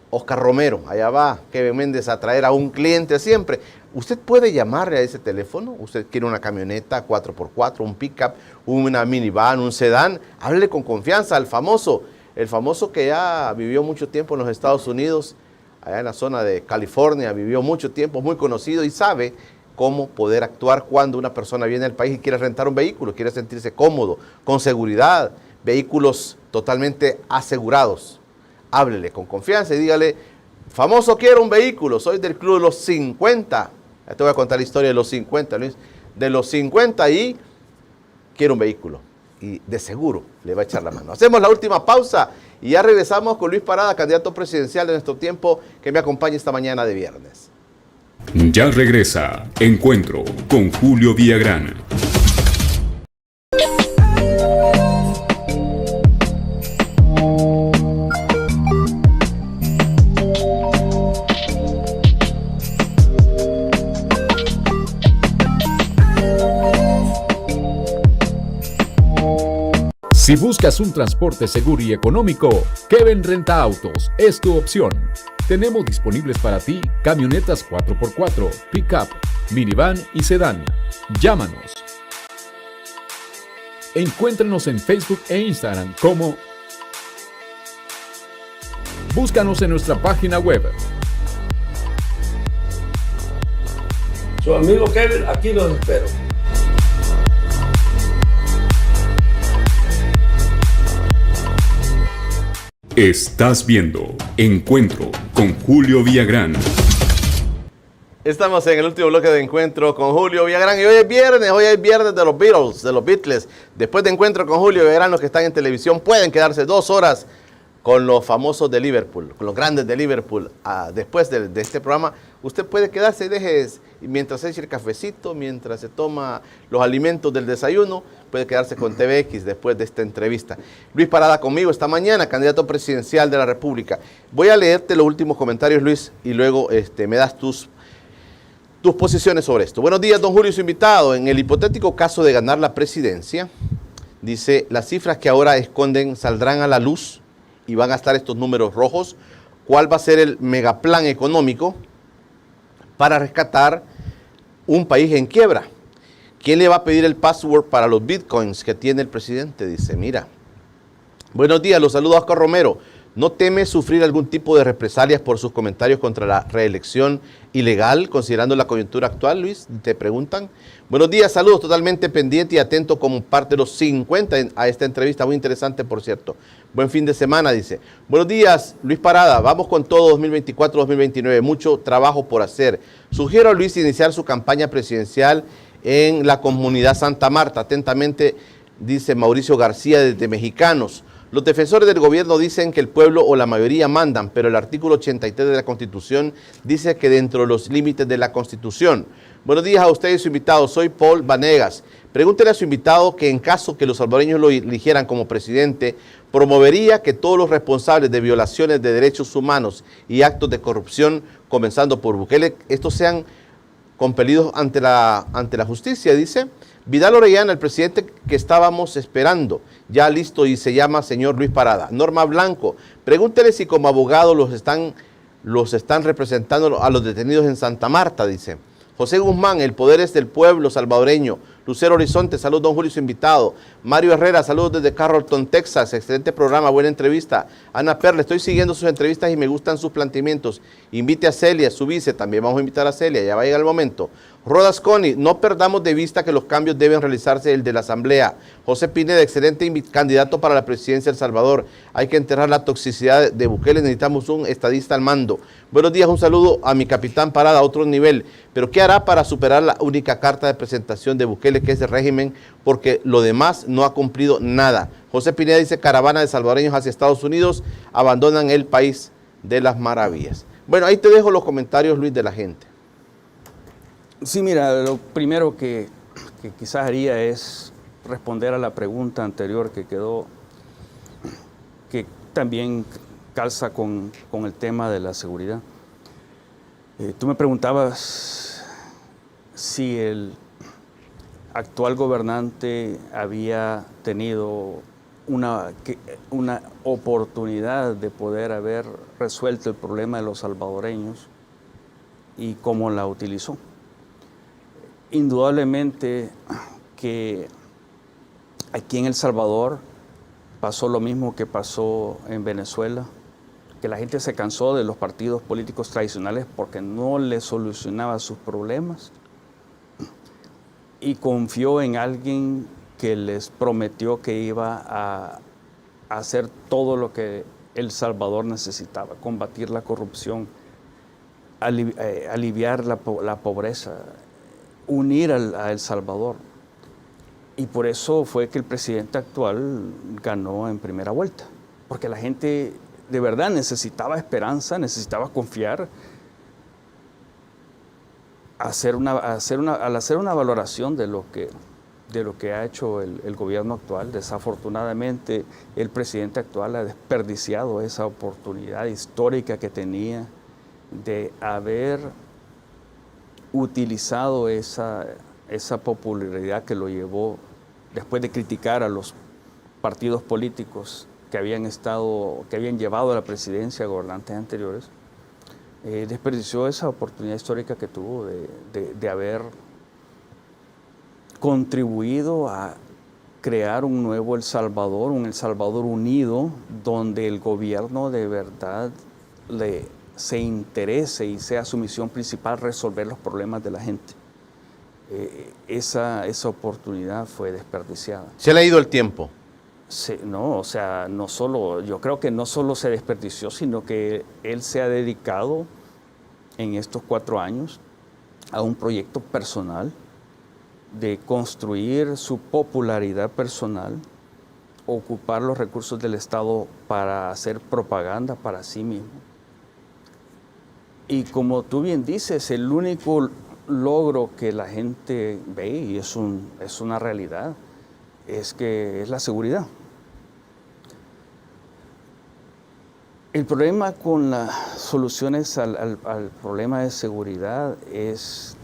Oscar Romero. Allá va Kevin Méndez a traer a un cliente siempre. Usted puede llamarle a ese teléfono. Usted quiere una camioneta 4x4, un pickup, una minivan, un sedán. Háblele con confianza al famoso. El famoso que ya vivió mucho tiempo en los Estados Unidos, allá en la zona de California, vivió mucho tiempo, muy conocido y sabe cómo poder actuar cuando una persona viene al país y quiere rentar un vehículo, quiere sentirse cómodo, con seguridad, vehículos totalmente asegurados. Háblele con confianza y dígale, famoso, quiero un vehículo, soy del club de los 50. Ya te voy a contar la historia de los 50, Luis. De los 50 y quiero un vehículo. Y de seguro le va a echar la mano. Hacemos la última pausa y ya regresamos con Luis Parada, candidato presidencial de nuestro tiempo, que me acompaña esta mañana de viernes. Ya regresa Encuentro con Julio Villagrán. Si buscas un transporte seguro y económico, Kevin Renta Autos es tu opción. Tenemos disponibles para ti camionetas 4x4, pick-up, minivan y sedán. Llámanos. Encuéntranos en Facebook e Instagram como... Búscanos en nuestra página web. Su amigo Kevin, aquí los espero. Estás viendo Encuentro con Julio Villagrán. Estamos en el último bloque de Encuentro con Julio Villagrán y hoy es viernes de los Beatles, de los Beatles. Después de Encuentro con Julio Villagrán, los que están en televisión pueden quedarse 2 horas con los famosos de Liverpool, con los grandes de Liverpool. Después de este programa, usted puede quedarse y mientras se echa el cafecito, mientras se toma los alimentos del desayuno, puede quedarse con TVX después de esta entrevista. Luis Parada conmigo esta mañana, candidato presidencial de la República. Voy a leerte los últimos comentarios, Luis, y luego me das tus posiciones sobre esto. Buenos días, don Julio, su invitado. En el hipotético caso de ganar la presidencia, dice, las cifras que ahora esconden saldrán a la luz y van a estar estos números rojos. ¿Cuál va a ser el megaplan económico para rescatar un país en quiebra? ¿Quién le va a pedir el password para los bitcoins que tiene el presidente? Dice, mira. Buenos días, los saludo a Oscar Romero. ¿No teme sufrir algún tipo de represalias por sus comentarios contra la reelección ilegal, considerando la coyuntura actual, Luis? Te preguntan. Buenos días, saludos, totalmente pendiente y atento como parte de los 50 a esta entrevista, muy interesante, por cierto. Buen fin de semana, dice. Buenos días, Luis Parada, vamos con todo 2024-2029, mucho trabajo por hacer. Sugiero a Luis iniciar su campaña presidencial en la comunidad Santa Marta. Atentamente, dice Mauricio García desde Mexicanos. Los defensores del gobierno dicen que el pueblo o la mayoría mandan, pero el artículo 83 de la Constitución dice que dentro de los límites de la Constitución. Buenos días a ustedes y su invitado, soy Paul Vanegas. Pregúntele a su invitado que en caso que los salvadoreños lo eligieran como presidente, promovería que todos los responsables de violaciones de derechos humanos y actos de corrupción, comenzando por Bukele, estos sean compelidos ante la justicia, dice. Vidal Orellana, el presidente que estábamos esperando, ya listo y se llama señor Luis Parada. Norma Blanco, pregúntele si como abogado los están representando a los detenidos en Santa Marta, dice. José Guzmán, el poder es del pueblo salvadoreño. Lucero Horizonte, saludos don Julio, su invitado. Mario Herrera, saludos desde Carrollton, Texas. Excelente programa, buena entrevista. Ana Perla, estoy siguiendo sus entrevistas y me gustan sus planteamientos. Invite a Celia, su vice, también vamos a invitar a Celia, ya va a llegar el momento. Rodas Coni, no perdamos de vista que los cambios deben realizarse el de la Asamblea. José Pineda, excelente candidato para la presidencia de El Salvador. Hay que enterrar la toxicidad de Bukele, necesitamos un estadista al mando. Buenos días, un saludo a mi capitán Parada a otro nivel. Pero ¿qué hará para superar la única carta de presentación de Bukele, que es el régimen? Porque lo demás no ha cumplido nada. José Pineda dice, caravana de salvadoreños hacia Estados Unidos, abandonan el país de las maravillas. Bueno, ahí te dejo los comentarios, Luis, de la gente. Sí, mira, lo primero que quizás haría es responder a la pregunta anterior que quedó, que también calza con el tema de la seguridad. Tú me preguntabas si el actual gobernante había tenido una oportunidad de poder haber resuelto el problema de los salvadoreños y cómo la utilizó. Indudablemente que aquí en El Salvador pasó lo mismo que pasó en Venezuela, que la gente se cansó de los partidos políticos tradicionales porque no les solucionaba sus problemas y confió en alguien que les prometió que iba a hacer todo lo que El Salvador necesitaba, combatir la corrupción, aliviar la pobreza, unir a El Salvador. Y por eso fue que el presidente actual ganó en primera vuelta, porque la gente de verdad necesitaba esperanza, necesitaba confiar. Al hacer una valoración de lo que ha hecho el gobierno actual, desafortunadamente el presidente actual ha desperdiciado esa oportunidad histórica que tenía de haber utilizado esa popularidad que lo llevó, después de criticar a los partidos políticos que habían llevado a la presidencia gobernantes anteriores, desperdició esa oportunidad histórica que tuvo de haber contribuido a crear un nuevo El Salvador, un El Salvador unido, donde el gobierno de verdad se interese y sea su misión principal resolver los problemas de la gente. Esa oportunidad fue desperdiciada. ¿Se le ha ido el tiempo? Sí, no, o sea, yo creo que no solo se desperdició, sino que él se ha dedicado en estos 4 años a un proyecto personal de construir su popularidad personal, ocupar los recursos del Estado para hacer propaganda para sí mismo. Y como tú bien dices, el único logro que la gente ve, y es una realidad, es la seguridad. El problema con las soluciones al problema de seguridad es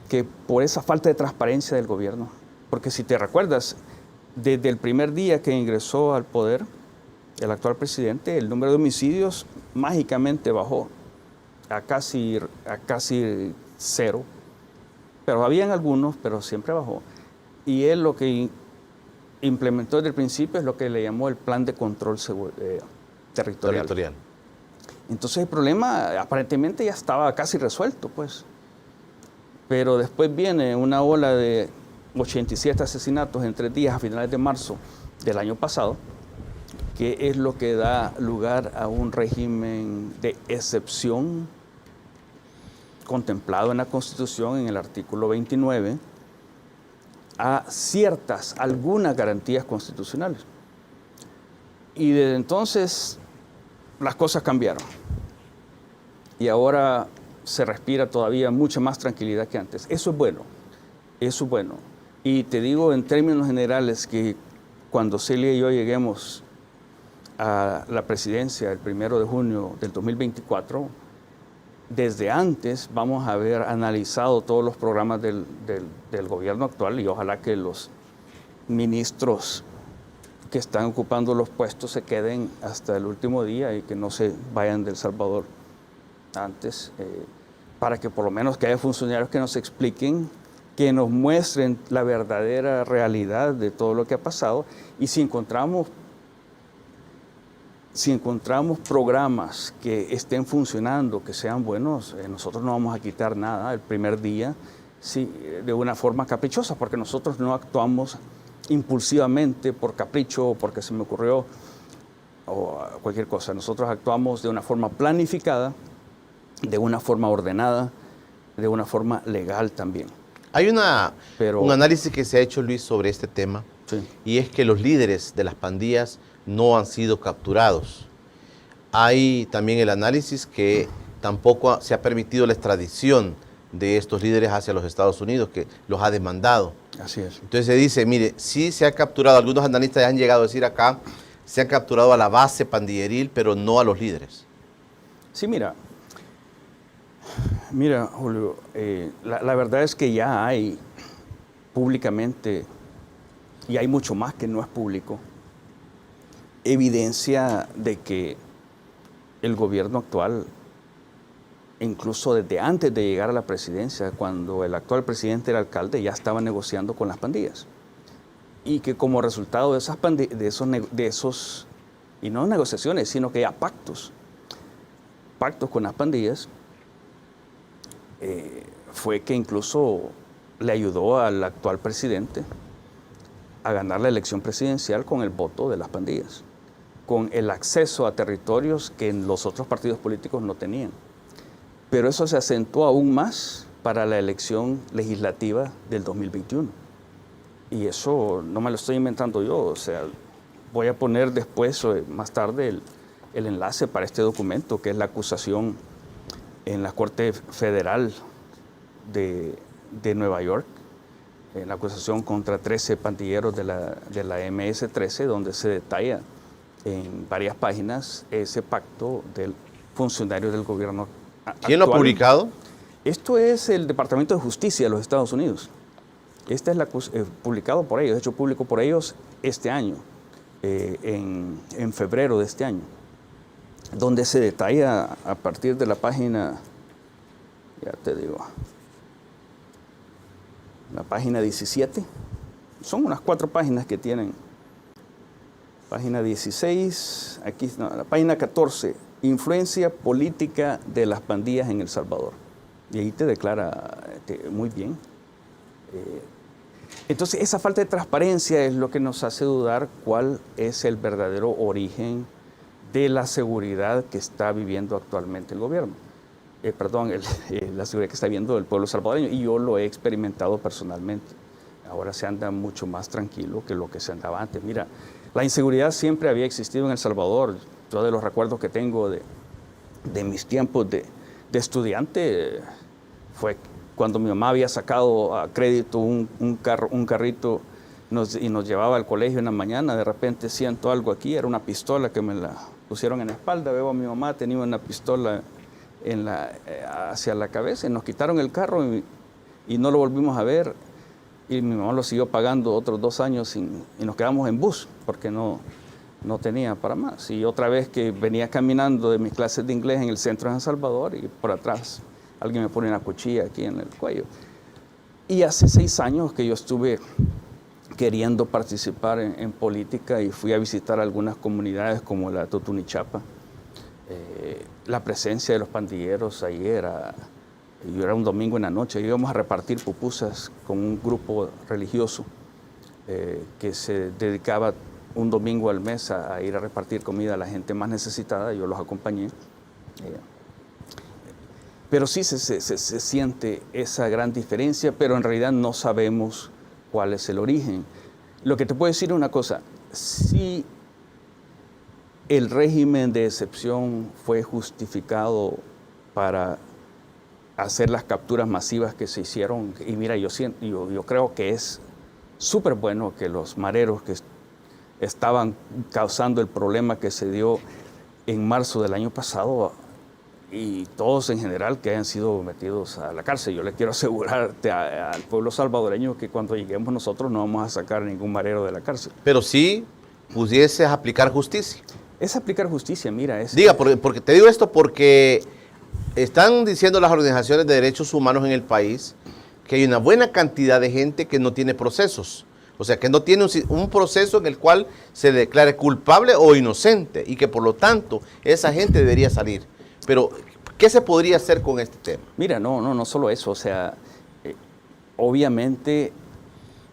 que por esa falta de transparencia del gobierno, porque si te recuerdas, desde el primer día que ingresó al poder el actual presidente, el número de homicidios mágicamente bajó a casi 0, pero habían algunos, pero siempre bajó. Y él lo que implementó desde el principio es lo que le llamó el plan de control territorial. Entonces el problema aparentemente ya estaba casi resuelto, pues. Pero después viene una ola de 87 asesinatos en 3 días a finales de marzo del año pasado, que es lo que da lugar a un régimen de excepción contemplado en la Constitución en el artículo 29 a algunas garantías constitucionales. Y desde entonces las cosas cambiaron. Y ahora se respira todavía mucha más tranquilidad que antes. Eso es bueno, eso es bueno. Y te digo en términos generales que cuando Celia y yo lleguemos a la presidencia el 1 de junio del 2024, desde antes vamos a haber analizado todos los programas del gobierno actual y ojalá que los ministros que están ocupando los puestos se queden hasta el último día y que no se vayan de El Salvador antes, para que por lo menos que haya funcionarios que nos expliquen, que nos muestren la verdadera realidad de todo lo que ha pasado, y si encontramos programas que estén funcionando, que sean buenos, nosotros no vamos a quitar nada el primer día, sí, de una forma caprichosa, porque nosotros no actuamos impulsivamente por capricho o porque se me ocurrió o cualquier cosa. Nosotros actuamos de una forma planificada, de una forma ordenada, de una forma legal también. Hay un análisis que se ha hecho, Luis, sobre este tema, sí, y es que los líderes de las pandillas no han sido capturados. Hay también el análisis que tampoco se ha permitido la extradición de estos líderes hacia los Estados Unidos, que los ha demandado. Así es. Entonces se dice, mire, sí se ha capturado, algunos analistas han llegado a decir acá, se han capturado a la base pandilleril, pero no a los líderes. Sí, mira, Julio, la verdad es que ya hay públicamente, y hay mucho más que no es público, evidencia de que el gobierno actual, incluso desde antes de llegar a la presidencia, cuando el actual presidente era alcalde, ya estaba negociando con las pandillas. Y que como resultado de esos, y no negociaciones, sino que ya pactos con las pandillas, fue que incluso le ayudó al actual presidente a ganar la elección presidencial con el voto de las pandillas, con el acceso a territorios que los otros partidos políticos no tenían. Pero eso se acentuó aún más para la elección legislativa del 2021. Y eso no me lo estoy inventando yo, o sea, voy a poner después, más tarde, el enlace para este documento, que es la acusación en la Corte Federal de Nueva York, en la acusación contra 13 pandilleros de la MS-13, donde se detalla en varias páginas ese pacto del funcionario del gobierno actual. ¿Quién lo ha publicado? Esto es el Departamento de Justicia de los Estados Unidos. Este es publicado por ellos, hecho público por ellos este año. en febrero de este año, donde se detalla a partir de la página, ya te digo, la página 17, son unas 4 páginas que tienen. Página 16, aquí no, la página 14, influencia política de las pandillas en El Salvador. Y ahí te declara muy bien. Entonces, esa falta de transparencia es lo que nos hace dudar cuál es el verdadero origen de la seguridad que está viviendo actualmente el gobierno. La seguridad que está viviendo el pueblo salvadoreño. Y yo lo he experimentado personalmente. Ahora se anda mucho más tranquilo que lo que se andaba antes. Mira, la inseguridad siempre había existido en El Salvador. Yo de los recuerdos que tengo de mis tiempos de estudiante fue cuando mi mamá había sacado a crédito un carrito y nos llevaba al colegio en la mañana. De repente siento algo aquí, era una pistola que me la pusieron en la espalda. Veo a mi mamá, tenía una pistola hacia la cabeza y nos quitaron el carro y no lo volvimos a ver. Y mi mamá lo siguió pagando otros 2 años y nos quedamos en bus porque no tenía para más. Y otra vez que venía caminando de mis clases de inglés en el centro de San Salvador y por atrás alguien me pone una cuchilla aquí en el cuello. Y hace 6 años que yo estuve queriendo participar en política y fui a visitar algunas comunidades como la Totunichapa. La presencia de los pandilleros ahí era un domingo en la noche, íbamos a repartir pupusas con un grupo religioso que se dedicaba un domingo al mes a ir a repartir comida a la gente más necesitada. Yo los acompañé. Pero sí se siente esa gran diferencia, pero en realidad no sabemos cuál es el origen. Lo que te puedo decir es una cosa, si el régimen de excepción fue justificado para hacer las capturas masivas que se hicieron, y mira, yo creo que es súper bueno que los mareros que estaban causando el problema que se dio en marzo del año pasado, y todos en general que hayan sido metidos a la cárcel. Yo le quiero asegurarte al pueblo salvadoreño que cuando lleguemos nosotros no vamos a sacar a ningún marero de la cárcel. Pero sí pudieses aplicar justicia. Es aplicar justicia, mira. Diga, porque te digo esto porque están diciendo las organizaciones de derechos humanos en el país que hay una buena cantidad de gente que no tiene procesos. O sea, que no tiene un proceso en el cual se declare culpable o inocente y que por lo tanto esa gente debería salir. Pero, ¿qué se podría hacer con este tema? Mira, no solo eso. O sea, obviamente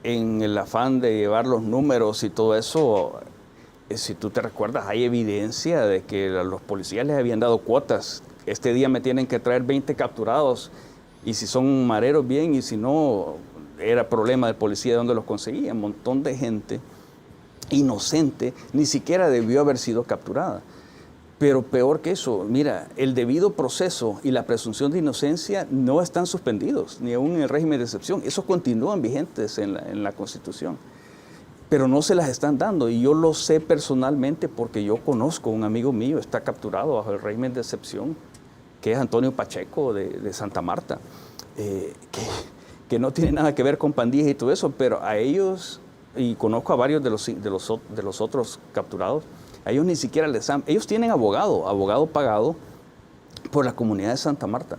en el afán de llevar los números y todo eso, si tú te recuerdas, hay evidencia de que los policías les habían dado cuotas. Este día me tienen que traer 20 capturados y si son mareros bien y si no, era problema del policía de dónde los conseguía. Un montón de gente inocente ni siquiera debió haber sido capturada. Pero peor que eso, mira, el debido proceso y la presunción de inocencia no están suspendidos, ni aún en el régimen de excepción. Esos continúan vigentes en la Constitución. Pero no se las están dando, y yo lo sé personalmente porque yo conozco un amigo mío, está capturado bajo el régimen de excepción, que es Antonio Pacheco de Santa Marta, que no tiene nada que ver con pandillas y todo eso, pero a ellos, y conozco a varios de los otros capturados, a ellos ni siquiera ellos tienen abogado pagado por la comunidad de Santa Marta.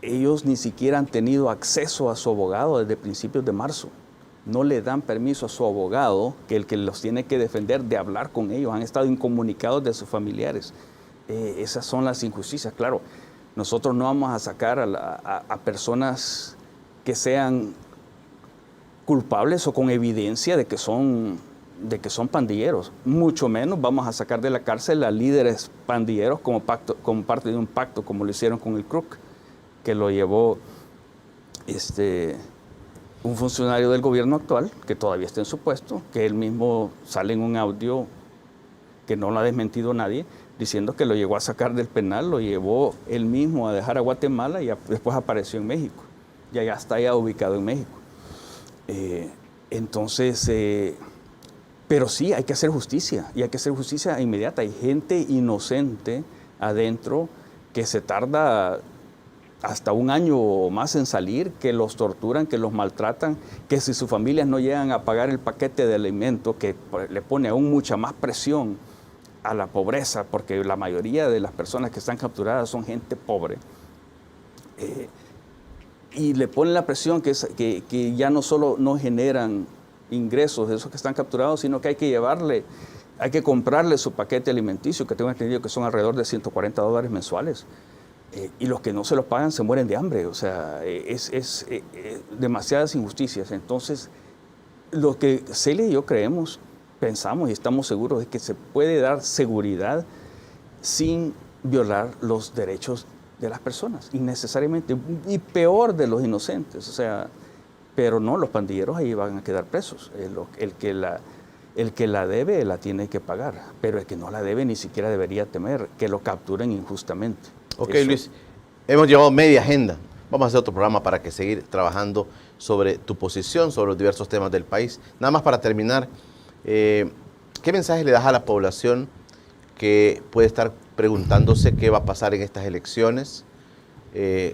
Ellos ni siquiera han tenido acceso a su abogado desde principios de marzo. No le dan permiso a su abogado, que el que los tiene que defender, de hablar con ellos. Han estado incomunicados de sus familiares. Esas son las injusticias. Claro, nosotros no vamos a sacar a personas que sean culpables o con evidencia de que son pandilleros. Mucho menos vamos a sacar de la cárcel a líderes pandilleros como parte de un pacto, como lo hicieron con el CRUC, que lo llevó un funcionario del gobierno actual, que todavía está en su puesto, que él mismo sale en un audio que no lo ha desmentido nadie, diciendo que lo llegó a sacar del penal, lo llevó él mismo a dejar a Guatemala y después apareció en México. Ya está ya ubicado en México. Pero sí, hay que hacer justicia, y hay que hacer justicia inmediata. Hay gente inocente adentro que se tarda hasta un año o más en salir, que los torturan, que los maltratan, que si sus familias no llegan a pagar el paquete de alimento, que le pone aún mucha más presión a la pobreza, porque la mayoría de las personas que están capturadas son gente pobre. Y le ponen la presión que ya no solo no generan ingresos de esos que están capturados, sino que hay que comprarle su paquete alimenticio, que tengo entendido que son alrededor de $140 mensuales. Y los que no se los pagan se mueren de hambre. O sea, es demasiadas injusticias. Entonces, lo que Celia y yo creemos, pensamos y estamos seguros es que se puede dar seguridad sin violar los derechos de las personas, innecesariamente, y peor de los inocentes. O sea, pero no, los pandilleros ahí van a quedar presos. El que la debe, la tiene que pagar, pero el que no la debe ni siquiera debería temer que lo capturen injustamente. Ok, Luis, hemos llevado media agenda. Vamos a hacer otro programa para que seguir trabajando sobre tu posición, sobre los diversos temas del país. Nada más para terminar, ¿qué mensaje le das a la población que puede estar preguntándose qué va a pasar en estas elecciones?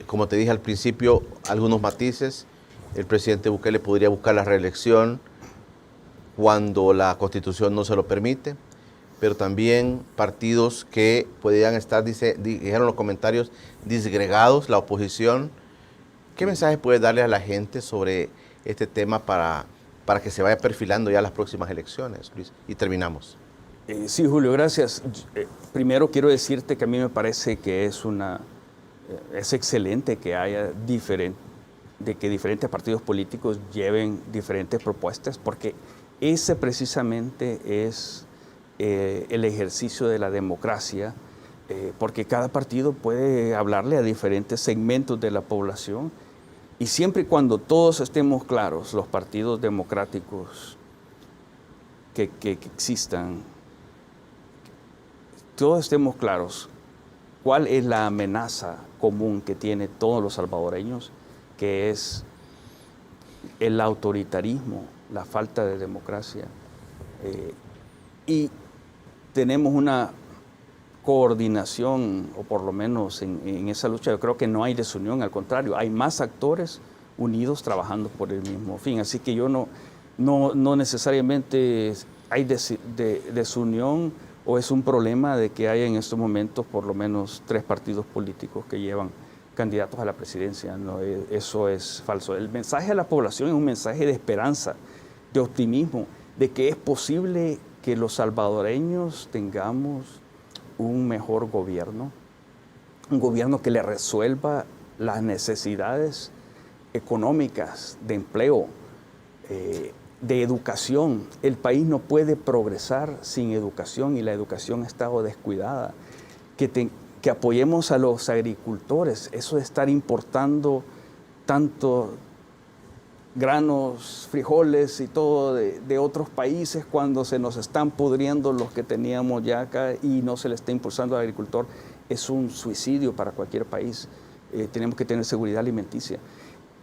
Como te dije al principio, algunos matices. El presidente Bukele podría buscar la reelección cuando la Constitución no se lo permite, pero también partidos que podrían estar, dijeron los comentarios, disgregados, la oposición. ¿Qué mensaje puedes darle a la gente sobre este tema para que se vaya perfilando ya las próximas elecciones, Luis? Y terminamos. Sí, Julio, gracias. Primero quiero decirte que a mí me parece que es excelente que haya que diferentes partidos políticos lleven diferentes propuestas, porque ese precisamente es el ejercicio de la democracia, porque cada partido puede hablarle a diferentes segmentos de la población, y siempre y cuando todos estemos claros, los partidos democráticos que existan, todos estemos claros cuál es la amenaza común que tiene todos los salvadoreños, que es el autoritarismo, la falta de democracia, y tenemos una coordinación, o por lo menos en esa lucha. Yo creo que no hay desunión, al contrario, hay más actores unidos trabajando por el mismo fin. Así que yo no necesariamente hay desunión, o es un problema de que haya en estos momentos por lo menos 3 partidos políticos que llevan candidatos a la presidencia. No, eso es falso. El mensaje a la población es un mensaje de esperanza, de optimismo, de que es posible que los salvadoreños tengamos un mejor gobierno, un gobierno que le resuelva las necesidades económicas, de empleo, de educación. El país no puede progresar sin educación, y la educación ha estado descuidada. Que apoyemos a los agricultores. Eso de estar importando tanto granos, frijoles y todo de otros países cuando se nos están pudriendo los que teníamos ya acá y no se le está impulsando al agricultor, es un suicidio para cualquier país. Tenemos que tener seguridad alimenticia.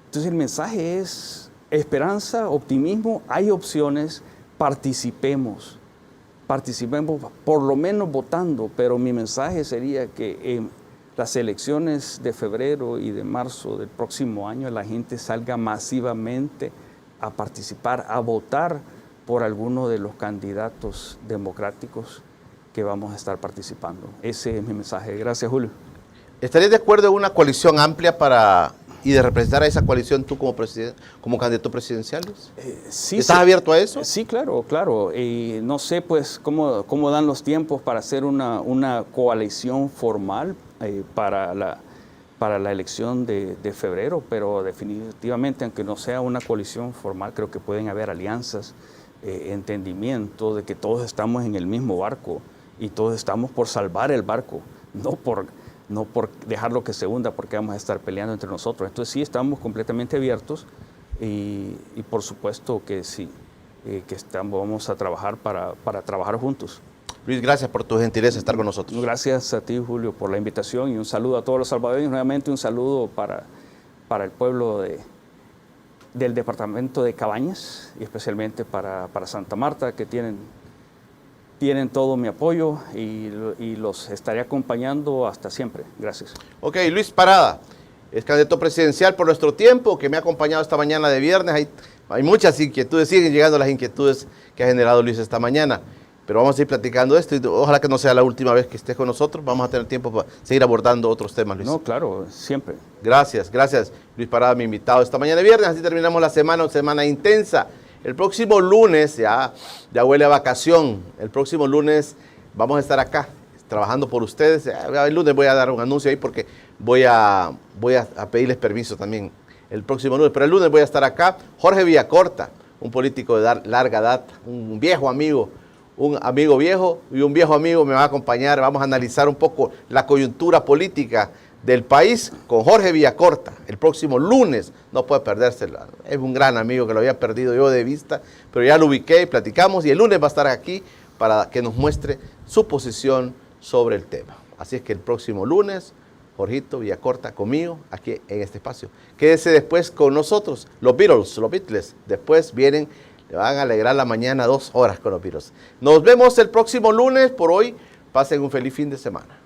Entonces el mensaje es esperanza, optimismo, hay opciones, participemos por lo menos votando, pero mi mensaje sería que en las elecciones de febrero y de marzo del próximo año la gente salga masivamente a participar, a votar por alguno de los candidatos democráticos que vamos a estar participando. Ese es mi mensaje. Gracias, Julio. ¿Estarías de acuerdo en una coalición amplia y de representar a esa coalición tú como candidato presidencial? Sí, ¿Estás abierto a eso? Sí, claro. No sé pues cómo dan los tiempos para hacer una coalición formal para la elección de febrero, pero definitivamente, aunque no sea una coalición formal, creo que pueden haber alianzas, entendimiento de que todos estamos en el mismo barco y todos estamos por salvar el barco, no por dejarlo que se hunda, porque vamos a estar peleando entre nosotros. Entonces sí, estamos completamente abiertos y por supuesto que sí, vamos a trabajar para trabajar juntos. Luis, gracias por tu gentileza estar con nosotros. Gracias a ti, Julio, por la invitación, y un saludo a todos los salvadoreños. Nuevamente un saludo para el pueblo del departamento de Cabañas, y especialmente para Santa Marta, que tienen todo mi apoyo, y los estaré acompañando hasta siempre. Gracias. Ok, Luis Parada, es candidato presidencial por nuestro tiempo, que me ha acompañado esta mañana de viernes. Hay muchas inquietudes, siguen llegando las inquietudes que ha generado Luis esta mañana. Pero vamos a ir platicando esto y ojalá que no sea la última vez que estés con nosotros. Vamos a tener tiempo para seguir abordando otros temas, Luis. No, claro, siempre. Gracias, gracias Luis Parada, mi invitado esta mañana de viernes. Así terminamos la semana, una semana intensa. El próximo lunes, ya huele a vacación. El próximo lunes vamos a estar acá, trabajando por ustedes. El lunes voy a dar un anuncio ahí porque voy a pedirles permiso también el próximo lunes. Pero el lunes voy a estar acá. Jorge Villacorta, un político de larga data, un viejo amigo. Un amigo viejo y un viejo amigo me va a acompañar. Vamos a analizar un poco la coyuntura política del país con Jorge Villacorta. El próximo lunes, no puede perdérselo. Es un gran amigo que lo había perdido yo de vista, pero ya lo ubiqué y platicamos. Y el lunes va a estar aquí para que nos muestre su posición sobre el tema. Así es que el próximo lunes, Jorgito Villacorta conmigo, aquí en este espacio. Quédese después con nosotros, los Beatles. Después vienen... Le van a alegrar la mañana 2 horas con los virus. Nos vemos el próximo lunes. Por hoy, pasen un feliz fin de semana.